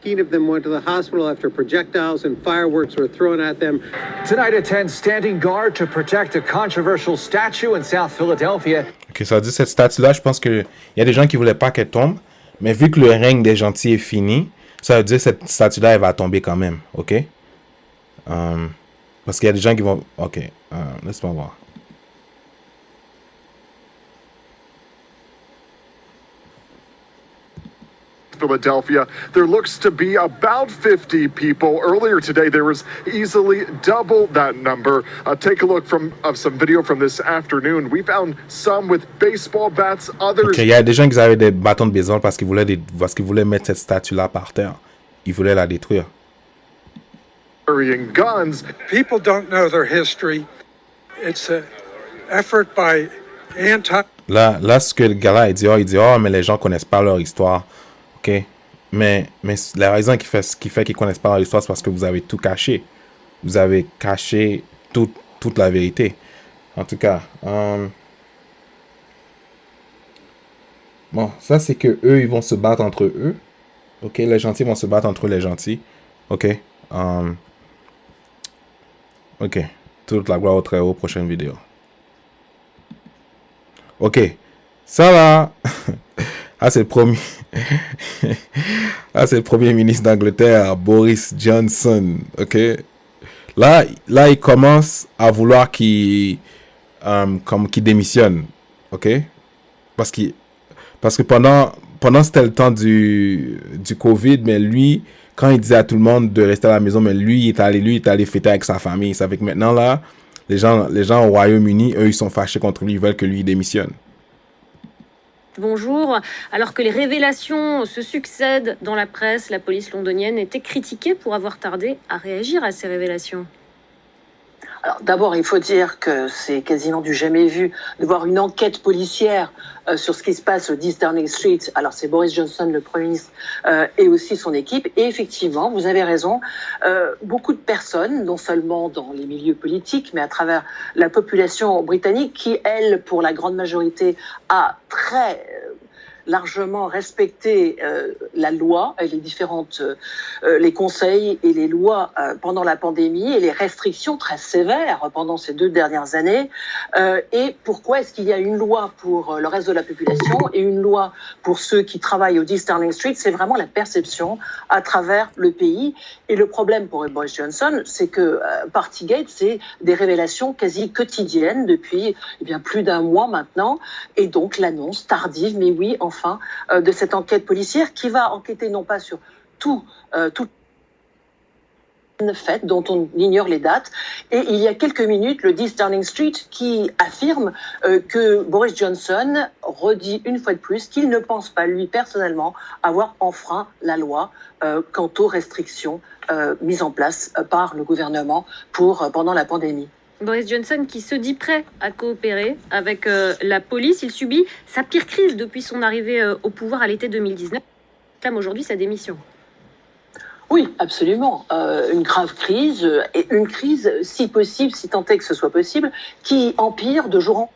Of them went to the hospital after projectiles and fireworks were thrown at them. Tonight attends standing guard to protect a controversial statue in South Philadelphia. Ok, ça veut dire cette statue-là, je pense que il y a des gens qui voulaient pas qu'elle tombe, mais vu que le règne des gentils est fini, ça veut dire que cette statue-là, elle va tomber quand même, ok? Parce qu'il y a des gens qui vont... Ok, laisse-moi voir. Philadelphia. There looks to be about 50 people. Earlier today, there was easily double that number. Take a look of some video from this afternoon. We found some with baseball bats, others... Ok, il y a des gens qui avaient des bâtons de baseball parce qu'ils voulaient mettre cette statue-là par terre. Ils voulaient la détruire. Carrying guns. People don't know their history. It's an effort by anti... Là, ce que le gars-là, il dit, mais les gens connaissent pas leur histoire. OK? Mais la raison qui fait qu'ils connaissent pas leur histoire, c'est parce que vous avez tout caché. Vous avez caché toute la vérité. En tout cas, bon, ça, c'est que eux, ils vont se battre entre eux. OK? Les gentils vont se battre entre les gentils. OK? OK. Toute la gloire au Très-Haut, prochaine vidéo. OK. Ça là, c'est le premier. C'est le premier ministre d'Angleterre, Boris Johnson. OK. Là, il commence à vouloir qu'il démissionne. OK. Parce que pendant c'était le temps du Covid, mais lui, quand il disait à tout le monde de rester à la maison, mais lui, il est allé fêter avec sa famille. Ça fait que maintenant, là, les gens au Royaume-Uni, eux, ils sont fâchés contre lui, ils veulent que lui démissionne. Bonjour. Alors que les révélations se succèdent dans la presse, la police londonienne était critiquée pour avoir tardé à réagir à ces révélations. Alors d'abord, il faut dire que c'est quasiment du jamais vu de voir une enquête policière sur ce qui se passe au 10 Downing Street. Alors c'est Boris Johnson, le Premier ministre, et aussi son équipe. Et effectivement, vous avez raison, beaucoup de personnes, non seulement dans les milieux politiques, mais à travers la population britannique, qui, elle, pour la grande majorité, a très largement respecté la loi et les différentes les conseils et les lois pendant la pandémie et les restrictions très sévères pendant ces 2 dernières années. Et pourquoi est-ce qu'il y a une loi pour le reste de la population et une loi pour ceux qui travaillent au 10 Downing Street? C'est vraiment la perception à travers le pays. Et le problème pour Boris Johnson, c'est que Partygate, c'est des révélations quasi quotidiennes depuis plus d'1 mois maintenant. Et donc l'annonce tardive, mais oui, enfin, de cette enquête policière qui va enquêter non pas sur tout fait dont on ignore les dates. Et il y a quelques minutes, le 10 Downing Street qui affirme que Boris Johnson redit une fois de plus qu'il ne pense pas, lui, personnellement, avoir enfreint la loi quant aux restrictions mises en place par le gouvernement pendant la pandémie. Boris Johnson qui se dit prêt à coopérer avec la police. Il subit sa pire crise depuis son arrivée au pouvoir à l'été 2019. Il clame aujourd'hui sa démission. Oui, absolument. Une grave crise, et une crise, si possible, si tant est que ce soit possible, qui empire de jour en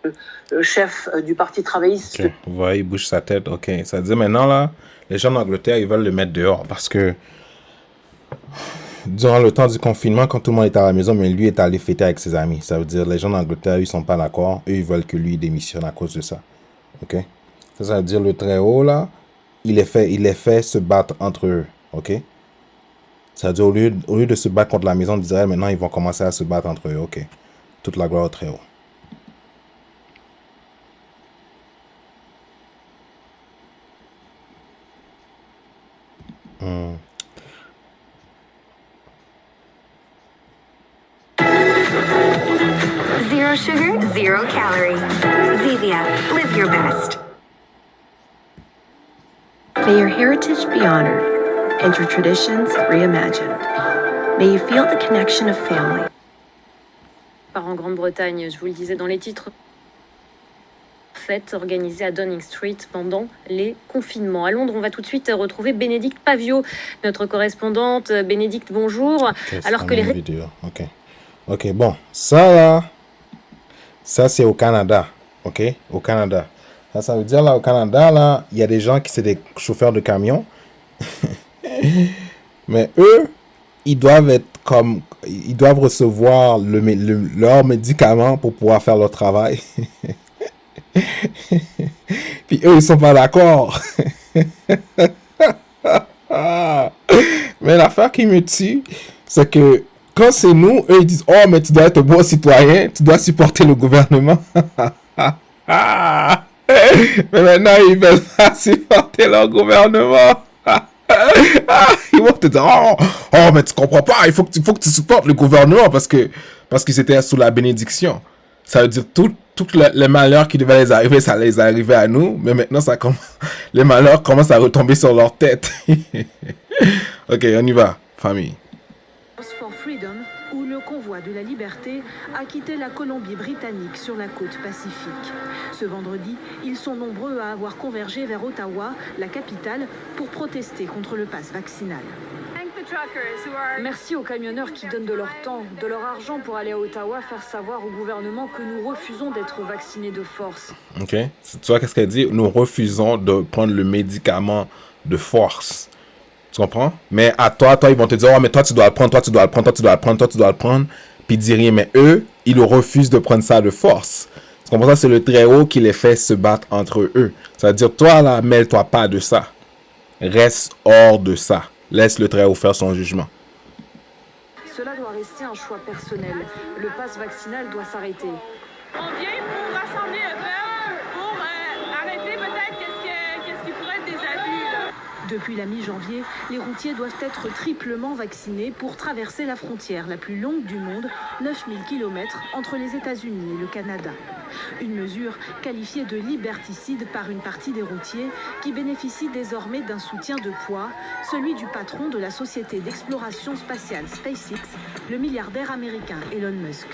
jour. Le chef du Parti travailliste. Okay. Vous voyez, il bouge sa tête. OK. Ça veut dire maintenant, là, les gens d'Angleterre, ils veulent le mettre dehors parce que durant le temps du confinement, quand tout le monde est à la maison, mais lui est allé fêter avec ses amis. Ça veut dire les gens d'Angleterre, ils sont pas d'accord. Eux, ils veulent que lui démissionne à cause de ça. OK? Ça veut dire le Très-Haut, là, il les fait se battre entre eux. OK? Ça veut dire au lieu de se battre contre la maison d'Israël, maintenant, ils vont commencer à se battre entre eux. OK? Toute la gloire au Très-Haut. Zero sugar, zero calorie. Zevia, live your best. May your heritage be honored and your traditions reimagined. May you feel the connection of family. Par en Grande-Bretagne, je vous le disais dans les titres, fête organisée à Downing Street pendant les confinements. À Londres, on va tout de suite retrouver Bénédicte Pavio, notre correspondante. Bénédicte, bonjour. Okay, alors que les vidéos. OK, bon, ça là, ça c'est au Canada. OK, au Canada. Ça veut dire là au Canada là, il y a des gens qui sont des chauffeurs de camions. Mais eux, ils doivent recevoir leurs médicaments pour pouvoir faire leur travail. Puis eux, ils sont pas d'accord. Mais l'affaire qui me tue, c'est que quand c'est nous, eux, ils disent « Oh, mais tu dois être un bon citoyen, tu dois supporter le gouvernement. » Mais maintenant, ils veulent pas supporter leur gouvernement. Ils vont te dire, oh, mais tu comprends pas, il faut que tu supportes le gouvernement parce qu'ils étaient sous la bénédiction. Ça veut dire tout les malheurs qui devaient les arriver, ça les arrivait à nous, mais maintenant, les malheurs commencent à retomber sur leur tête. Ok, on y va, famille. For Freedom, où le convoi de la liberté a quitté la Colombie-Britannique sur la côte Pacifique. Ce vendredi, ils sont nombreux à avoir convergé vers Ottawa, la capitale, pour protester contre le pass vaccinal. Merci aux camionneurs qui donnent de leur temps, de leur argent pour aller à Ottawa faire savoir au gouvernement que nous refusons d'être vaccinés de force. Ok, tu vois qu'est-ce qu'elle dit? Nous refusons de prendre le médicament de force. Tu comprends? Mais à toi, ils vont te dire, oh, mais toi, tu dois le prendre, toi, tu dois le prendre, toi, tu dois le prendre, toi, tu dois le prendre. Puis ils disent rien. Mais eux, ils refusent de prendre ça de force. Tu comprends ça? C'est le Très-Haut qui les fait se battre entre eux. Ça veut dire, toi, là, mêle-toi pas de ça. Reste hors de ça. Laisse le Très-Haut faire son jugement. Cela doit rester un choix personnel. Le pass vaccinal doit s'arrêter. On vient pour rassembler le peuple, pour arrêter peut-être qu'est-ce qui pourrait être des abus, là. Depuis la mi-janvier, les routiers doivent être triplement vaccinés pour traverser la frontière la plus longue du monde, 9000 km entre les États-Unis et le Canada. Une mesure qualifiée de liberticide par une partie des routiers qui bénéficient désormais d'un soutien de poids, celui du patron de la société d'exploration spatiale SpaceX, le milliardaire américain Elon Musk.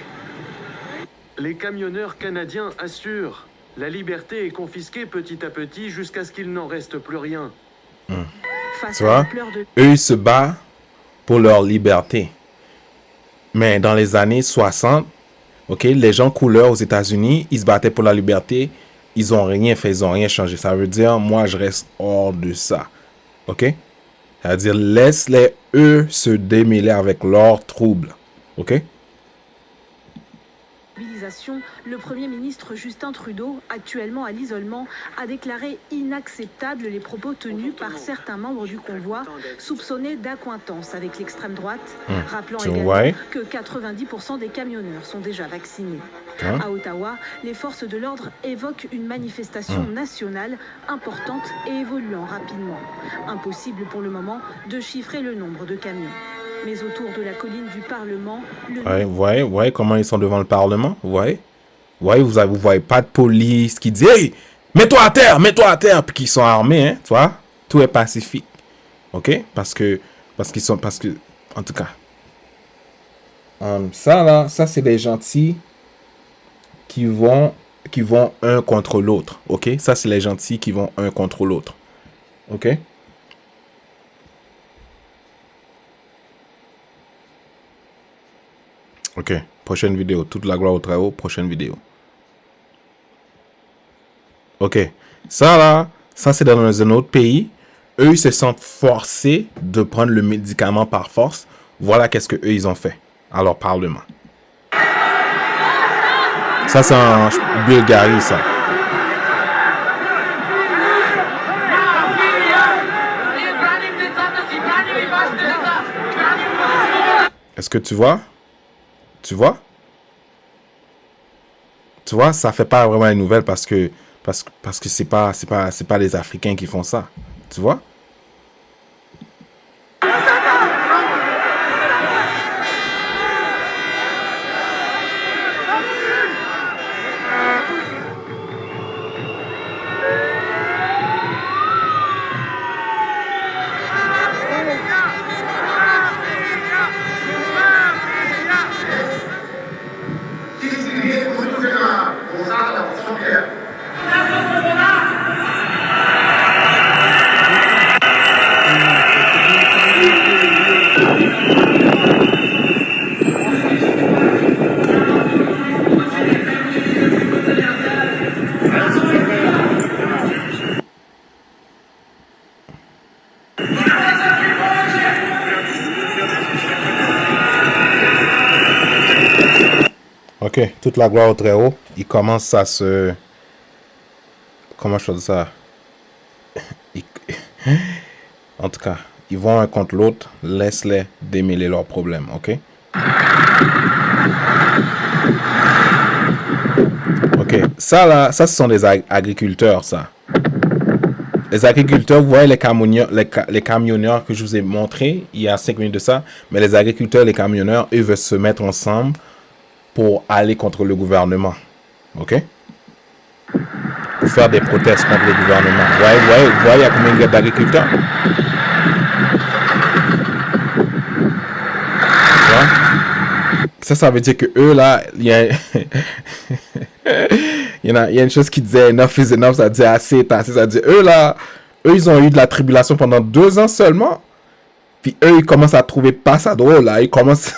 Les camionneurs canadiens assurent, la liberté est confisquée petit à petit jusqu'à ce qu'il n'en reste plus rien. Tu vois, eux, ils se battent pour leur liberté. Mais dans les années 60, ok, les gens couleurs aux États-Unis, ils se battaient pour la liberté. Ils n'ont rien fait, ils n'ont rien changé. Ça veut dire, moi, je reste hors de ça. Ok? Ça veut dire, laisse-les, eux, se démêler avec leurs troubles. Ok? Le Premier ministre Justin Trudeau, actuellement à l'isolement, a déclaré inacceptables les propos tenus par certains membres du convoi, soupçonnés d'accointance avec l'extrême droite, rappelant également que 90% des camionneurs sont déjà vaccinés. À Ottawa, les forces de l'ordre évoquent une manifestation nationale importante et évoluant rapidement. Impossible pour le moment de chiffrer le nombre de camions. Mais autour de la colline du Parlement... Vous voyez comment ils sont devant le Parlement? Vous voyez, vous voyez pas de police qui dit « Hey, mets-toi à terre, puis qui sont armés, hein, tu vois? Tout est pacifique. Ok? Parce que, en tout cas, ça c'est des gentils qui vont un contre l'autre. Ok? Ça, c'est les gentils qui vont un contre l'autre. Ok? Ok, prochaine vidéo. Toute la gloire au Très-Haut, prochaine vidéo. Ok, ça c'est dans un autre pays. Eux, ils se sentent forcés de prendre le médicament par force. Voilà qu'est-ce qu'eux, ils ont fait à leur parlement. Ça, c'est en Bulgarie, ça. Est-ce que tu vois? Tu vois, ça fait pas vraiment une nouvelle parce que c'est pas les Africains qui font ça. Tu vois? Ok, toute la gloire au Très-Haut. Ils commencent à se... Comment je dis ça? En tout cas, ils vont un contre l'autre. Laisse-les démêler leurs problèmes, ok? Ok, ça là, ça ce sont des agriculteurs, ça. Les agriculteurs, vous voyez les camionneurs que je vous ai montré il y a 5 minutes de ça, mais les agriculteurs, les camionneurs, eux veulent se mettre ensemble pour aller contre le gouvernement. OK? Pour faire des protestes contre le gouvernement. Vous voyez, il y a combien d'agriculteurs? Ça veut dire que eux là, il y a une chose qui disait enough is enough, ça veut dire assez est assez, ça veut dire eux là, ils ont eu de la tribulation pendant 2 ans seulement, puis eux ils commencent à trouver pas ça drôle là, ils commencent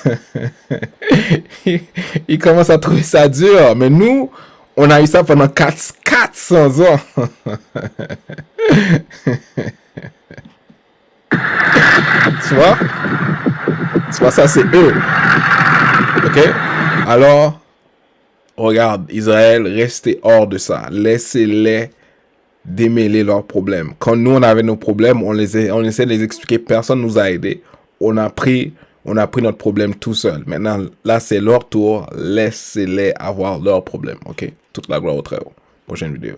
à trouver ça dur, mais nous on a eu ça pendant 400 ans. Tu vois, ça c'est eux. Ok? Alors, regarde, Israël, restez hors de ça. Laissez-les démêler leurs problèmes. Quand nous, on avait nos problèmes, on essaie de les expliquer. Personne ne nous a aidés. On a pris notre problème tout seul. Maintenant, là, c'est leur tour. Laissez-les avoir leurs problèmes. Ok? Toute la gloire au Très-Haut. Prochaine vidéo.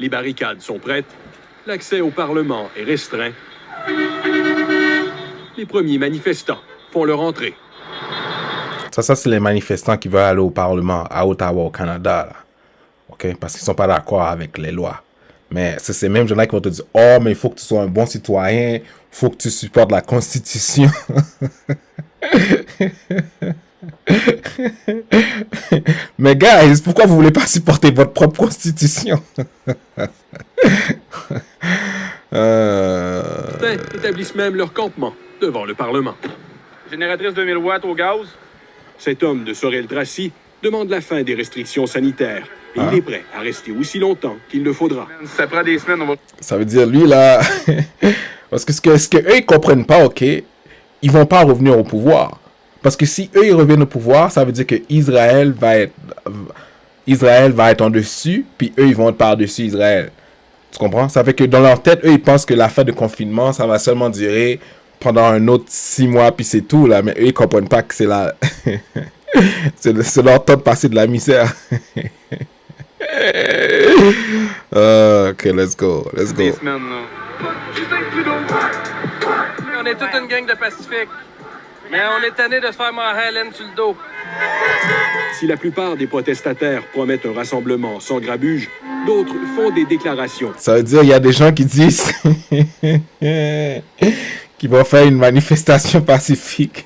Les barricades sont prêtes. L'accès au Parlement est restreint. Les premiers manifestants font leur entrée. Ça c'est les manifestants qui veulent aller au Parlement à Ottawa, au Canada. Là. OK? Parce qu'ils ne sont pas d'accord avec les lois. Mais c'est ces mêmes gens-là qui vont te dire « Oh, mais il faut que tu sois un bon citoyen. Il faut que tu supportes la Constitution. » Mais guys, pourquoi vous voulez pas supporter votre propre constitution? Certains établissent même leur campement devant le Parlement. Génératrice 2000 watts au gaz. Cet homme de Sorel-Tracy demande la fin des restrictions sanitaires et il est prêt à rester aussi longtemps qu'il le faudra. Ça prend des semaines, on va... Ça veut dire lui là, parce que ce que eux ils comprennent pas, ok, ils vont pas revenir au pouvoir. Parce que si eux ils reviennent au pouvoir, ça veut dire que Israël va être en dessus, puis eux ils vont être par-dessus Israël. Tu comprends? Ça fait que dans leur tête, eux ils pensent que la fin de confinement, ça va seulement durer pendant un autre 6 mois, puis c'est tout là. Mais eux ils comprennent pas que c'est la... c'est leur temps de passer de la misère. Ok, let's go. Des semaines, là. On est toute une gang de Pacifiques. Mais on est tanné de se faire manger à laine sur le dos. Si la plupart des protestataires promettent un rassemblement sans grabuge, d'autres font des déclarations. Ça veut dire qu'il y a des gens qui disent qu'ils vont faire une manifestation pacifique.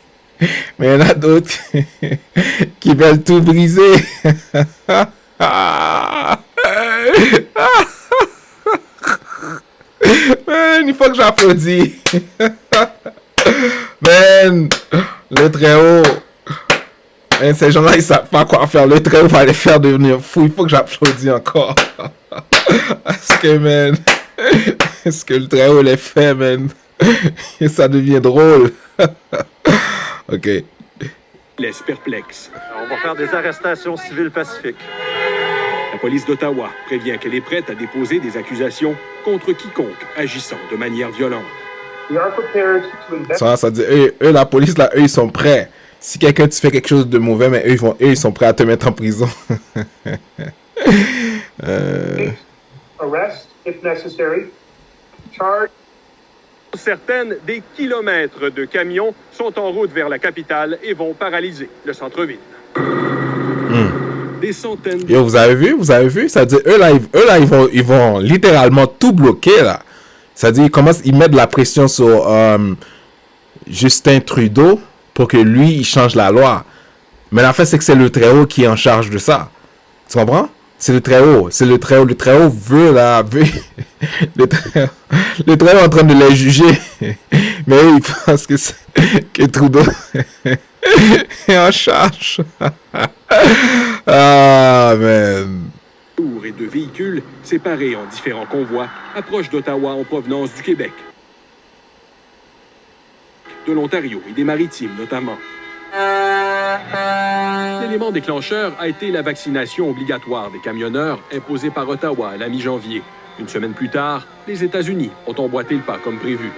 Mais il y en a d'autres qui veulent tout briser. Man, il faut que j'applaudisse. Man, le Très-Haut. Man, ces gens-là, ils savent pas quoi faire. Le Très-Haut va les faire devenir fous. Il faut que j'applaudisse encore. Parce que, man, ce que le Très-Haut les fait, man, ça devient drôle. Ok. Laisse perplexe. On va faire des arrestations civiles pacifiques. La police d'Ottawa prévient qu'elle est prête à déposer des accusations contre quiconque agissant de manière violente. Ça dit, eux, la police, là, eux, ils sont prêts. Si quelqu'un te fait quelque chose de mauvais, mais eux, ils sont prêts à te mettre en prison. Arrest, if necessary. Charge. Certaines, des kilomètres de camions sont en route vers la capitale et vont paralyser le centre-ville. Des centaines de... Yo, vous avez vu? Ça dit, eux là, ils vont littéralement tout bloquer, là. Ça dit, ils mettent de la pression sur Justin Trudeau pour que lui, il change la loi. Mais la fait, c'est que c'est le Très-Haut qui est en charge de ça. Tu comprends? C'est le Très-Haut. Le Très-Haut veut, là, le Très-Haut est en train de les juger. Mais eux, ils pensent que Trudeau est en charge. Ah, man. Et de véhicules séparés en différents convois approchent d'Ottawa en provenance du Québec, de l'Ontario et des Maritimes notamment. L'élément déclencheur a été la vaccination obligatoire des camionneurs imposée par Ottawa à la mi-janvier. Une semaine plus tard, les États-Unis ont emboîté le pas comme prévu.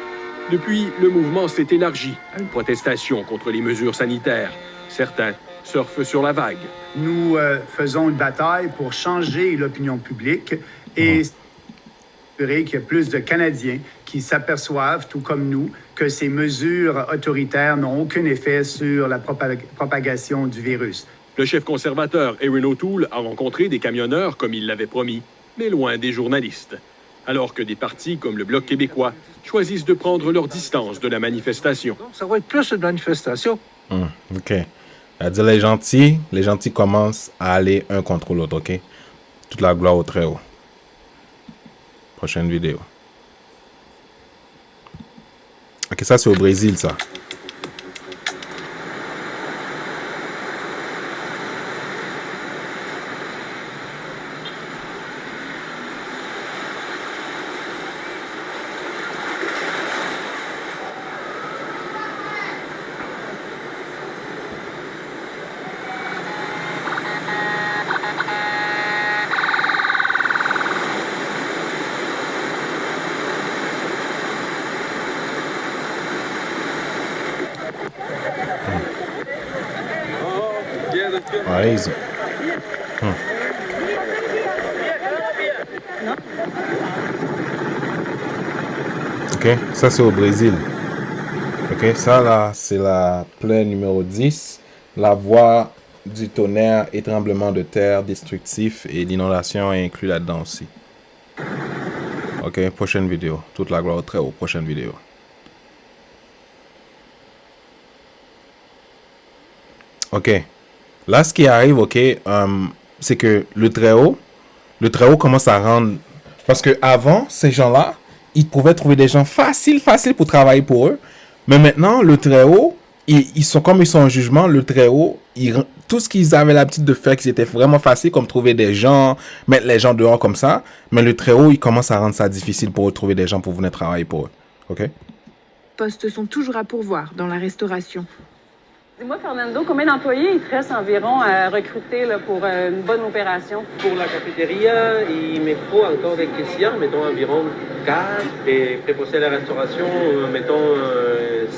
Depuis, le mouvement s'est élargi à une protestation contre les mesures sanitaires. Certains surfent sur la vague. Nous faisons une bataille pour changer l'opinion publique et assurer qu'il y a plus de Canadiens qui s'aperçoivent, tout comme nous, que ces mesures autoritaires n'ont aucun effet sur la propagation du virus. Le chef conservateur Erin O'Toole a rencontré des camionneurs comme il l'avait promis, mais loin des journalistes. Alors que des partis comme le Bloc québécois choisissent de prendre leur distance de la manifestation. Ça va être plus une manifestation. OK. C'est-à-dire les gentils commencent à aller un contre l'autre, OK? Toute la gloire au Très-Haut. Prochaine vidéo. OK, ça c'est au Brésil, ça. Ouais, ils ont... OK, ça c'est au Brésil. OK, ça là, c'est la plaie numéro 10. La voix du tonnerre et tremblement de terre destructif et l'inondation est inclus là-dedans aussi. OK, prochaine vidéo. Toute la gloire au Très-Haut, prochaine vidéo. OK. Là, ce qui arrive, OK, c'est que le Très-Haut commence à rendre... Parce que avant, ces gens-là, ils pouvaient trouver des gens faciles pour travailler pour eux. Mais maintenant, le Très-Haut, ils sont en jugement. Le Très-Haut, tout ce qu'ils avaient l'habitude de faire, qui était vraiment facile, comme trouver des gens, mettre les gens dehors comme ça. Mais le Très-Haut, il commence à rendre ça difficile pour eux de trouver des gens pour venir travailler pour eux. OK? Les postes sont toujours à pourvoir dans la restauration. Dis-moi, Fernando, combien d'employés il te reste environ à recruter là, pour une bonne opération? Pour la cafétéria, il me faut encore des caissières, mettons environ 4, et préposés à la restauration, mettons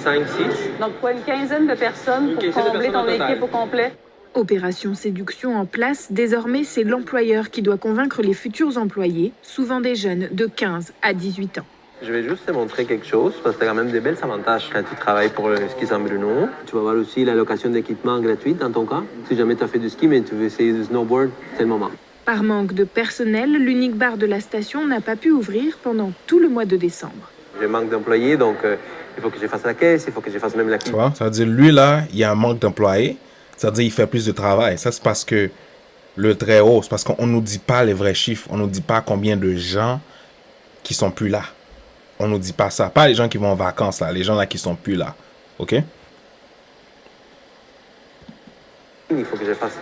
5, 6. Donc, quoi, une quinzaine de personnes pour combler ton équipe au complet? Opération séduction en place, désormais c'est l'employeur qui doit convaincre les futurs employés, souvent des jeunes de 15 à 18 ans. Je vais juste te montrer quelque chose, parce que tu as quand même des belles avantages quand tu travailles pour le ski San Bruno. Tu vas avoir aussi la location d'équipement gratuite dans ton cas. Si jamais tu as fait du ski, mais tu veux essayer du snowboard, c'est le moment. Par manque de personnel, l'unique bar de la station n'a pas pu ouvrir pendant tout le mois de décembre. Je manque d'employés, donc il faut que je fasse la caisse, il faut que je fasse même la cuisine. Ça veut dire, lui là, il y a un manque d'employés. Ça veut dire qu'il fait plus de travail. Ça, c'est parce que le Très-Haut, c'est parce qu'on ne nous dit pas les vrais chiffres. On ne nous dit pas combien de gens qui sont plus là. On nous dit pas ça. Pas les gens qui vont en vacances, là. Les gens là qui sont plus là. OK? Il faut que je fasse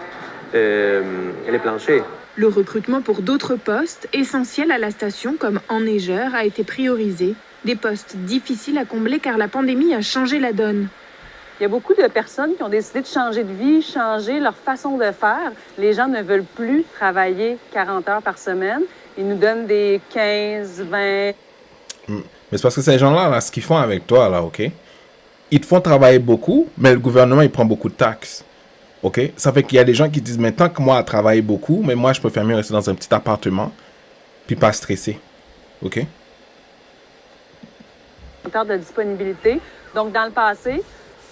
les planchers. Le recrutement pour d'autres postes essentiels à la station, comme enneigeur, a été priorisé. Des postes difficiles à combler car la pandémie a changé la donne. Il y a beaucoup de personnes qui ont décidé de changer de vie, changer leur façon de faire. Les gens ne veulent plus travailler 40 heures par semaine. Ils nous donnent des 15, 20... Mais c'est parce que ces gens-là, là, ce qu'ils font avec toi, là, OK? Ils te font travailler beaucoup, mais le gouvernement, il prend beaucoup de taxes. OK? Ça fait qu'il y a des gens qui disent, mais tant que moi, à travailler beaucoup, mais moi, je préfère mieux rester dans un petit appartement, puis pas stresser. OK? De disponibilité. Donc, dans le passé,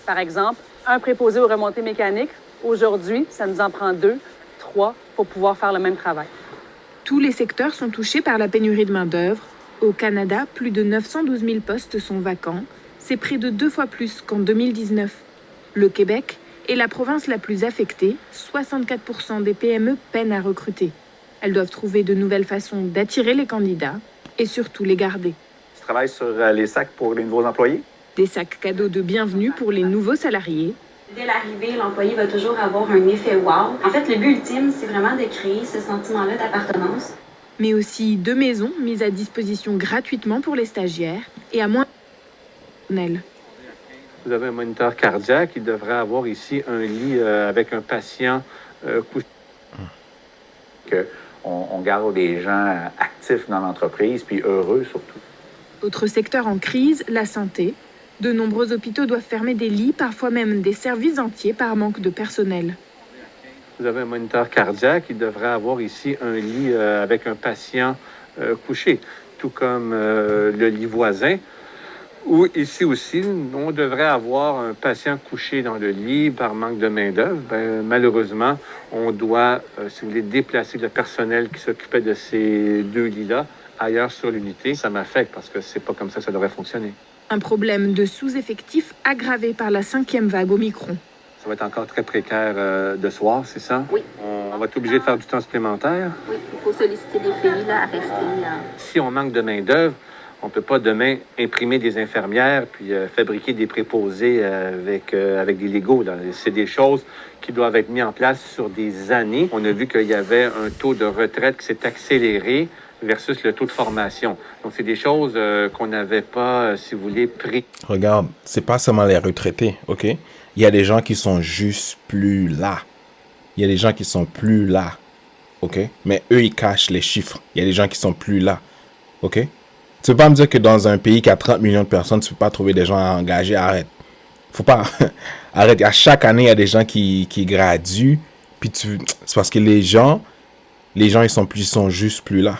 par exemple, un préposé aux remontées mécaniques, aujourd'hui, ça nous en prend 2, 3 pour pouvoir faire le même travail. Tous les secteurs sont touchés par la pénurie de main-d'œuvre. Au Canada, plus de 912 000 postes sont vacants. C'est près de 2 fois plus qu'en 2019. Le Québec est la province la plus affectée. 64% des PME peinent à recruter. Elles doivent trouver de nouvelles façons d'attirer les candidats et surtout les garder. Tu travailles sur les sacs pour les nouveaux employés? Des sacs cadeaux de bienvenue pour les nouveaux salariés. Dès l'arrivée, l'employé va toujours avoir un effet wow. En fait, le but ultime, c'est vraiment de créer ce sentiment-là d'appartenance. Mais aussi 2 maisons mises à disposition gratuitement pour les stagiaires et à moins de... Vous avez un moniteur cardiaque, il devrait avoir ici un lit avec un patient couché. on garde des gens actifs dans l'entreprise, puis heureux surtout. Autre secteur en crise, la santé. De nombreux hôpitaux doivent fermer des lits, parfois même des services entiers par manque de personnel. Vous avez un moniteur cardiaque, il devrait avoir ici un lit avec un patient couché, tout comme le lit voisin. Ou ici aussi, on devrait avoir un patient couché dans le lit par manque de main-d'œuvre. Malheureusement, on doit, si vous voulez, déplacer le personnel qui s'occupait de ces deux lits-là ailleurs sur l'unité. Ça m'affecte parce que c'est pas comme ça devrait fonctionner. Un problème de sous-effectif aggravé par la 5e vague Omicron. Ça va être encore très précaire de soir, c'est ça? Oui. On va être obligé de faire du temps supplémentaire. Oui, il faut solliciter des filles là, à rester là. Si on manque de main-d'œuvre, on ne peut pas demain imprimer des infirmières puis fabriquer des préposés avec des Legos. C'est des choses qui doivent être mises en place sur des années. On a vu qu'il y avait un taux de retraite qui s'est accéléré versus le taux de formation. Donc, c'est des choses qu'on n'avait pas, si vous voulez, pris. Regarde, c'est pas seulement les retraités, OK? Il y a des gens qui sont juste plus là. Il y a des gens qui sont plus là, OK? Mais eux, ils cachent les chiffres. Il y a des gens qui sont plus là, OK? Tu peux pas me dire que dans un pays qui a 30 millions de personnes, tu peux pas trouver des gens à engager. Arrête. Faut pas. Arrête. À chaque année, il y a des gens qui graduent. Puis c'est parce que les gens, ils sont juste plus là.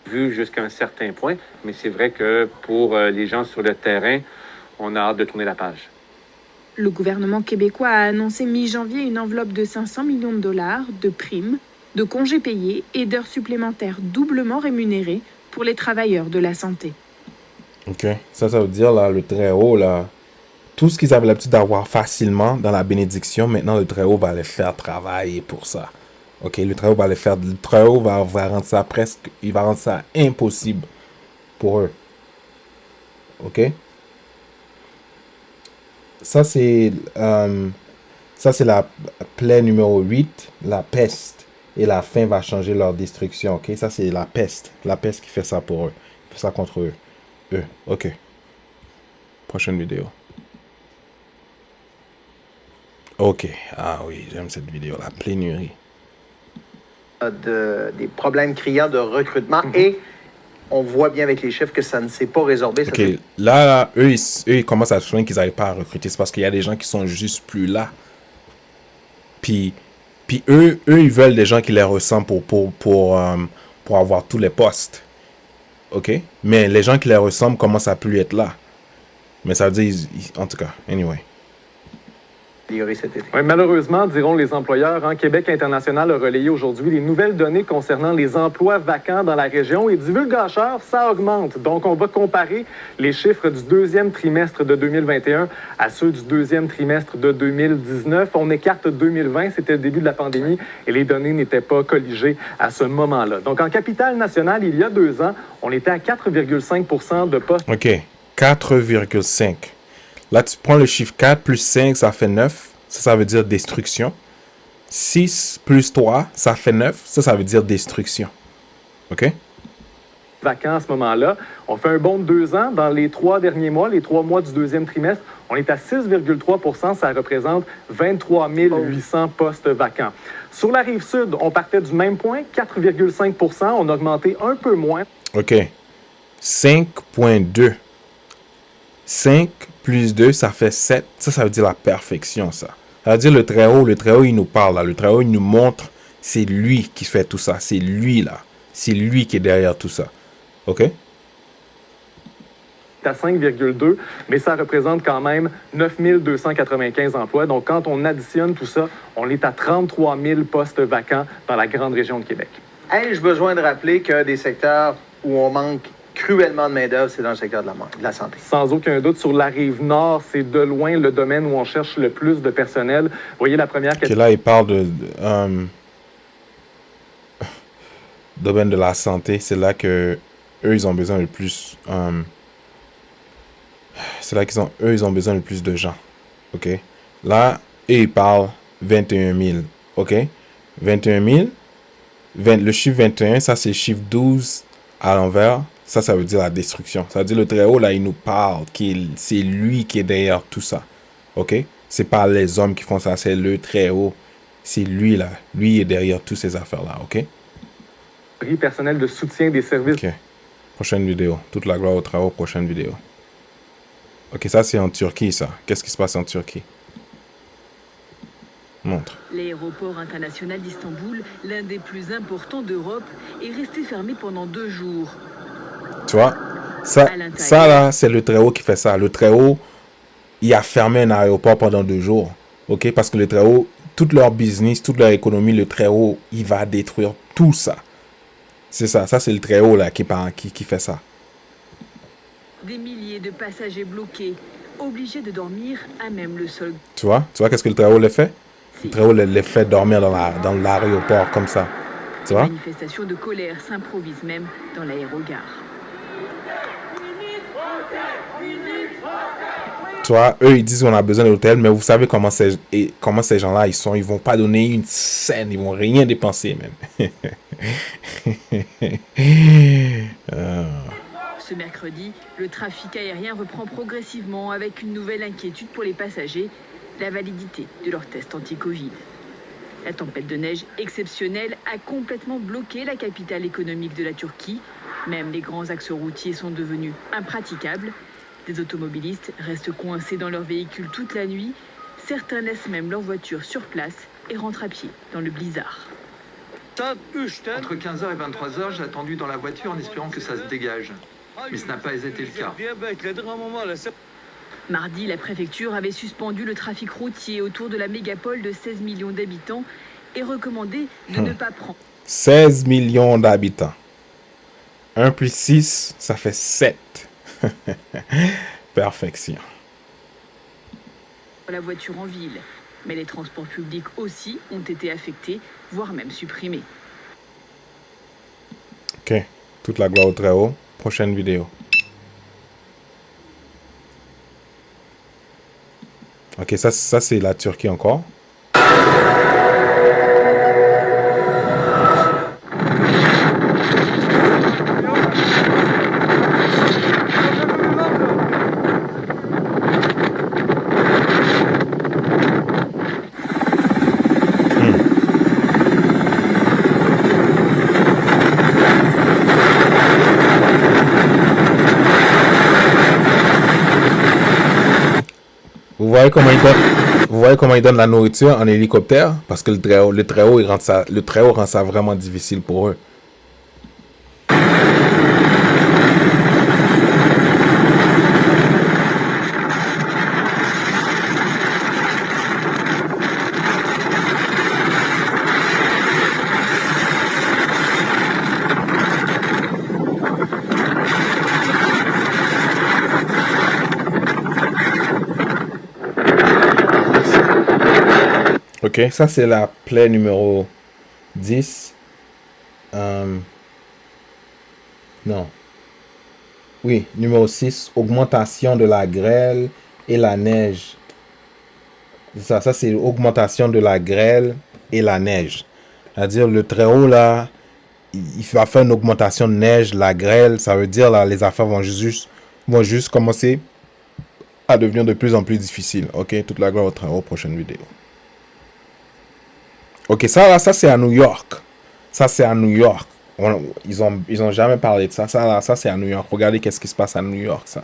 Vu jusqu'à un certain point, mais c'est vrai que pour les gens sur le terrain, on a hâte de tourner la page. Le gouvernement québécois a annoncé mi-janvier une enveloppe de 500 millions de dollars de primes, de congés payés et d'heures supplémentaires doublement rémunérées pour les travailleurs de la santé. OK. Ça veut dire, là, le Très-Haut, là, tout ce qu'ils avaient l'habitude d'avoir facilement dans la bénédiction, maintenant, le Très-Haut va les faire travailler pour ça. OK, le Très-Haut va les faire. Le Très-Haut va rendre ça il va rendre ça impossible pour eux. OK? Ça, c'est la plaie numéro 8, la peste. Et la faim va changer leur destruction. OK? Ça, c'est la peste. La peste qui fait ça pour eux. Qui fait ça contre eux. OK. Prochaine vidéo. OK. Ah oui, j'aime cette vidéo. La pénurie. Des problèmes criants de recrutement et on voit bien avec les chiffres que ça ne s'est pas résorbé. OK. Là, eux, ils commencent à se souvenir qu'ils n'arrivent pas à recruter. C'est parce qu'il y a des gens qui sont juste plus là. Puis eux, ils veulent des gens qui les ressemblent pour avoir tous les postes. OK? Mais les gens qui les ressemblent commencent à plus être là. Mais ça veut dire, en tout cas, anyway. Cet été. Oui, malheureusement, diront les employeurs, Québec International a relayé aujourd'hui les nouvelles données concernant les emplois vacants dans la région et divulgateurs, ça augmente. Donc, on va comparer les chiffres du deuxième trimestre de 2021 à ceux du deuxième trimestre de 2019. On écarte 2020, c'était le début de la pandémie et les données n'étaient pas colligées à ce moment-là. Donc, en capitale nationale, il y a 2 ans, on était à 4,5 % de postes. OK, 4,5. Là, tu prends le chiffre 4 plus 5, ça fait 9. Ça veut dire destruction. 6 plus 3, ça fait 9. Ça veut dire destruction. OK? Vacants à ce moment-là. On fait un bond de 2 ans. Dans les 3 derniers mois, les 3 mois du deuxième trimestre, on est à 6,3 %. Ça représente 23 800 postes vacants. Sur la Rive-Sud, on partait du même point, 4,5 %. On a augmenté un peu moins. OK. 5,2. 5 plus 2, ça fait 7. Ça veut dire la perfection, ça. Ça veut dire le Très-Haut, il nous parle, là. Le Très-Haut, il nous montre, c'est lui qui fait tout ça. C'est lui, là. C'est lui qui est derrière tout ça. OK? À 5,2, mais ça représente quand même 9 295 emplois. Donc, quand on additionne tout ça, on est à 33 000 postes vacants dans la grande région de Québec. Ai-je besoin de rappeler que des secteurs où on manque cruellement de main-d'œuvre, c'est dans le secteur de la santé. Sans aucun doute, sur la Rive-Nord, c'est de loin le domaine où on cherche le plus de personnel. Vous voyez la première question. Là, il parle de domaine de la santé. C'est là que eux, ils ont besoin le plus. C'est là qu'ils ont besoin le plus de gens. OK? Là, ils parlent 21 000. OK? 21 000. Le chiffre 21, ça, c'est le chiffre 12 à l'envers. Ça veut dire la destruction. Ça veut dire le Très-Haut, là, il nous parle. C'est lui qui est derrière tout ça. OK? C'est pas les hommes qui font ça, c'est le Très-Haut. C'est lui, là. Lui est derrière toutes ces affaires-là, OK? Personnel de soutien des services. OK. Prochaine vidéo. Toute la gloire au Très-Haut, prochaine vidéo. OK, ça, c'est en Turquie, ça. Qu'est-ce qui se passe en Turquie? Montre. L'aéroport international d'Istanbul, l'un des plus importants d'Europe, est resté fermé pendant 2 jours. Tu vois? Ça là, c'est le Très-Haut qui fait ça. Le Très-Haut, il a fermé un aéroport pendant 2 jours. OK? Parce que le Très-Haut, tout leur business, toute leur économie, le Très-Haut, il va détruire tout ça. C'est ça. Ça, c'est le Très-Haut, là, qui fait ça. Des milliers de passagers bloqués, obligés de dormir à même le sol. Tu vois? Tu vois qu'est-ce que le Très-Haut le fait? Le Très-Haut les fait dormir dans l'aéroport comme ça. Tu vois? Les manifestations de colère s'improvisent même dans l'aérogare. Tu vois, eux, ils disent qu'on a besoin de l'hôtel, mais vous savez comment ces gens-là, ils sont. Ils vont pas donner une scène, ils vont rien dépenser, même. Ce mercredi, le trafic aérien reprend progressivement avec une nouvelle inquiétude pour les passagers, la validité de leur test anti-Covid. La tempête de neige exceptionnelle a complètement bloqué la capitale économique de la Turquie. Même les grands axes routiers sont devenus impraticables. Des automobilistes restent coincés dans leurs véhicules toute la nuit. Certains laissent même leur voiture sur place et rentrent à pied dans le blizzard. Entre 15h et 23h, j'ai attendu dans la voiture en espérant que ça se dégage. Mais ce n'a pas été le cas. Mardi, la préfecture avait suspendu le trafic routier autour de la mégapole de 16 millions d'habitants et recommandé de ne pas prendre 16 millions d'habitants. 1 plus 6, ça fait 7. Perfection. la voiture en ville. Mais les transports publics aussi ont été affectés, voire même supprimés. Ok, toute la gloire au Très-Haut. Prochaine vidéo. Ok, ça c'est la Turquie encore. Vous voyez comment il donne la nourriture en hélicoptère? Parce que le Très-Haut rend ça vraiment difficile pour eux. Ok, ça c'est la plaie numéro 10. Non. Oui, numéro 6, augmentation de la grêle et la neige. Ça c'est augmentation de la grêle et la neige. C'est-à-dire le Très-Haut là, il va faire une augmentation de neige, la grêle, ça veut dire là, les affaires vont juste commencer à devenir de plus en plus difficiles. Ok, toute la gloire au Très-Haut, prochaine vidéo. Ok, ça c'est à New York. Ça c'est à New York. Ils ont jamais parlé de ça. Ça c'est à New York. Regardez qu'est-ce qui se passe à New York, ça.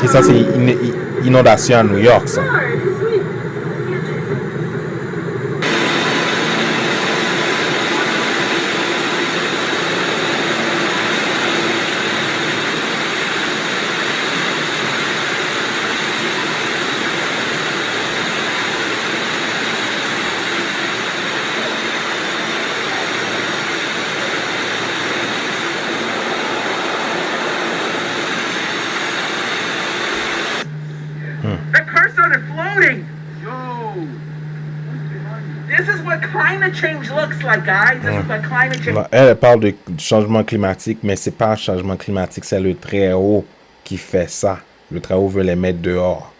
Et ça c'est inondation à New York, ça. That car started floating! Yo! This is what climate change looks like, guys. This is what climate change... Elle parle de changement climatique, mais c'est pas un changement climatique, c'est le Très-Haut qui fait ça. Le Très-Haut veut les mettre dehors.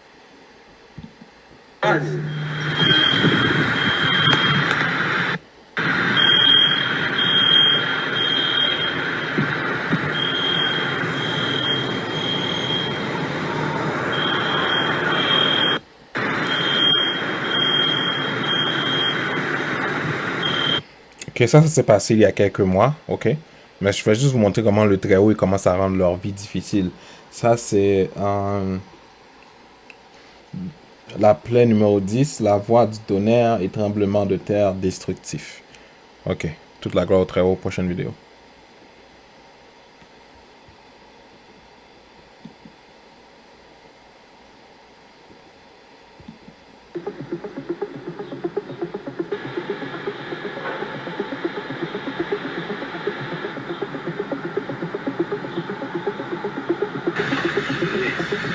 Ok, ça s'est passé il y a quelques mois, ok? Mais je vais juste vous montrer comment le Très-Haut il commence à rendre leur vie difficile. Ça, c'est la plaie numéro 10, la voix du tonnerre et tremblement de terre destructif. Ok, toute la gloire au Très-Haut, prochaine vidéo.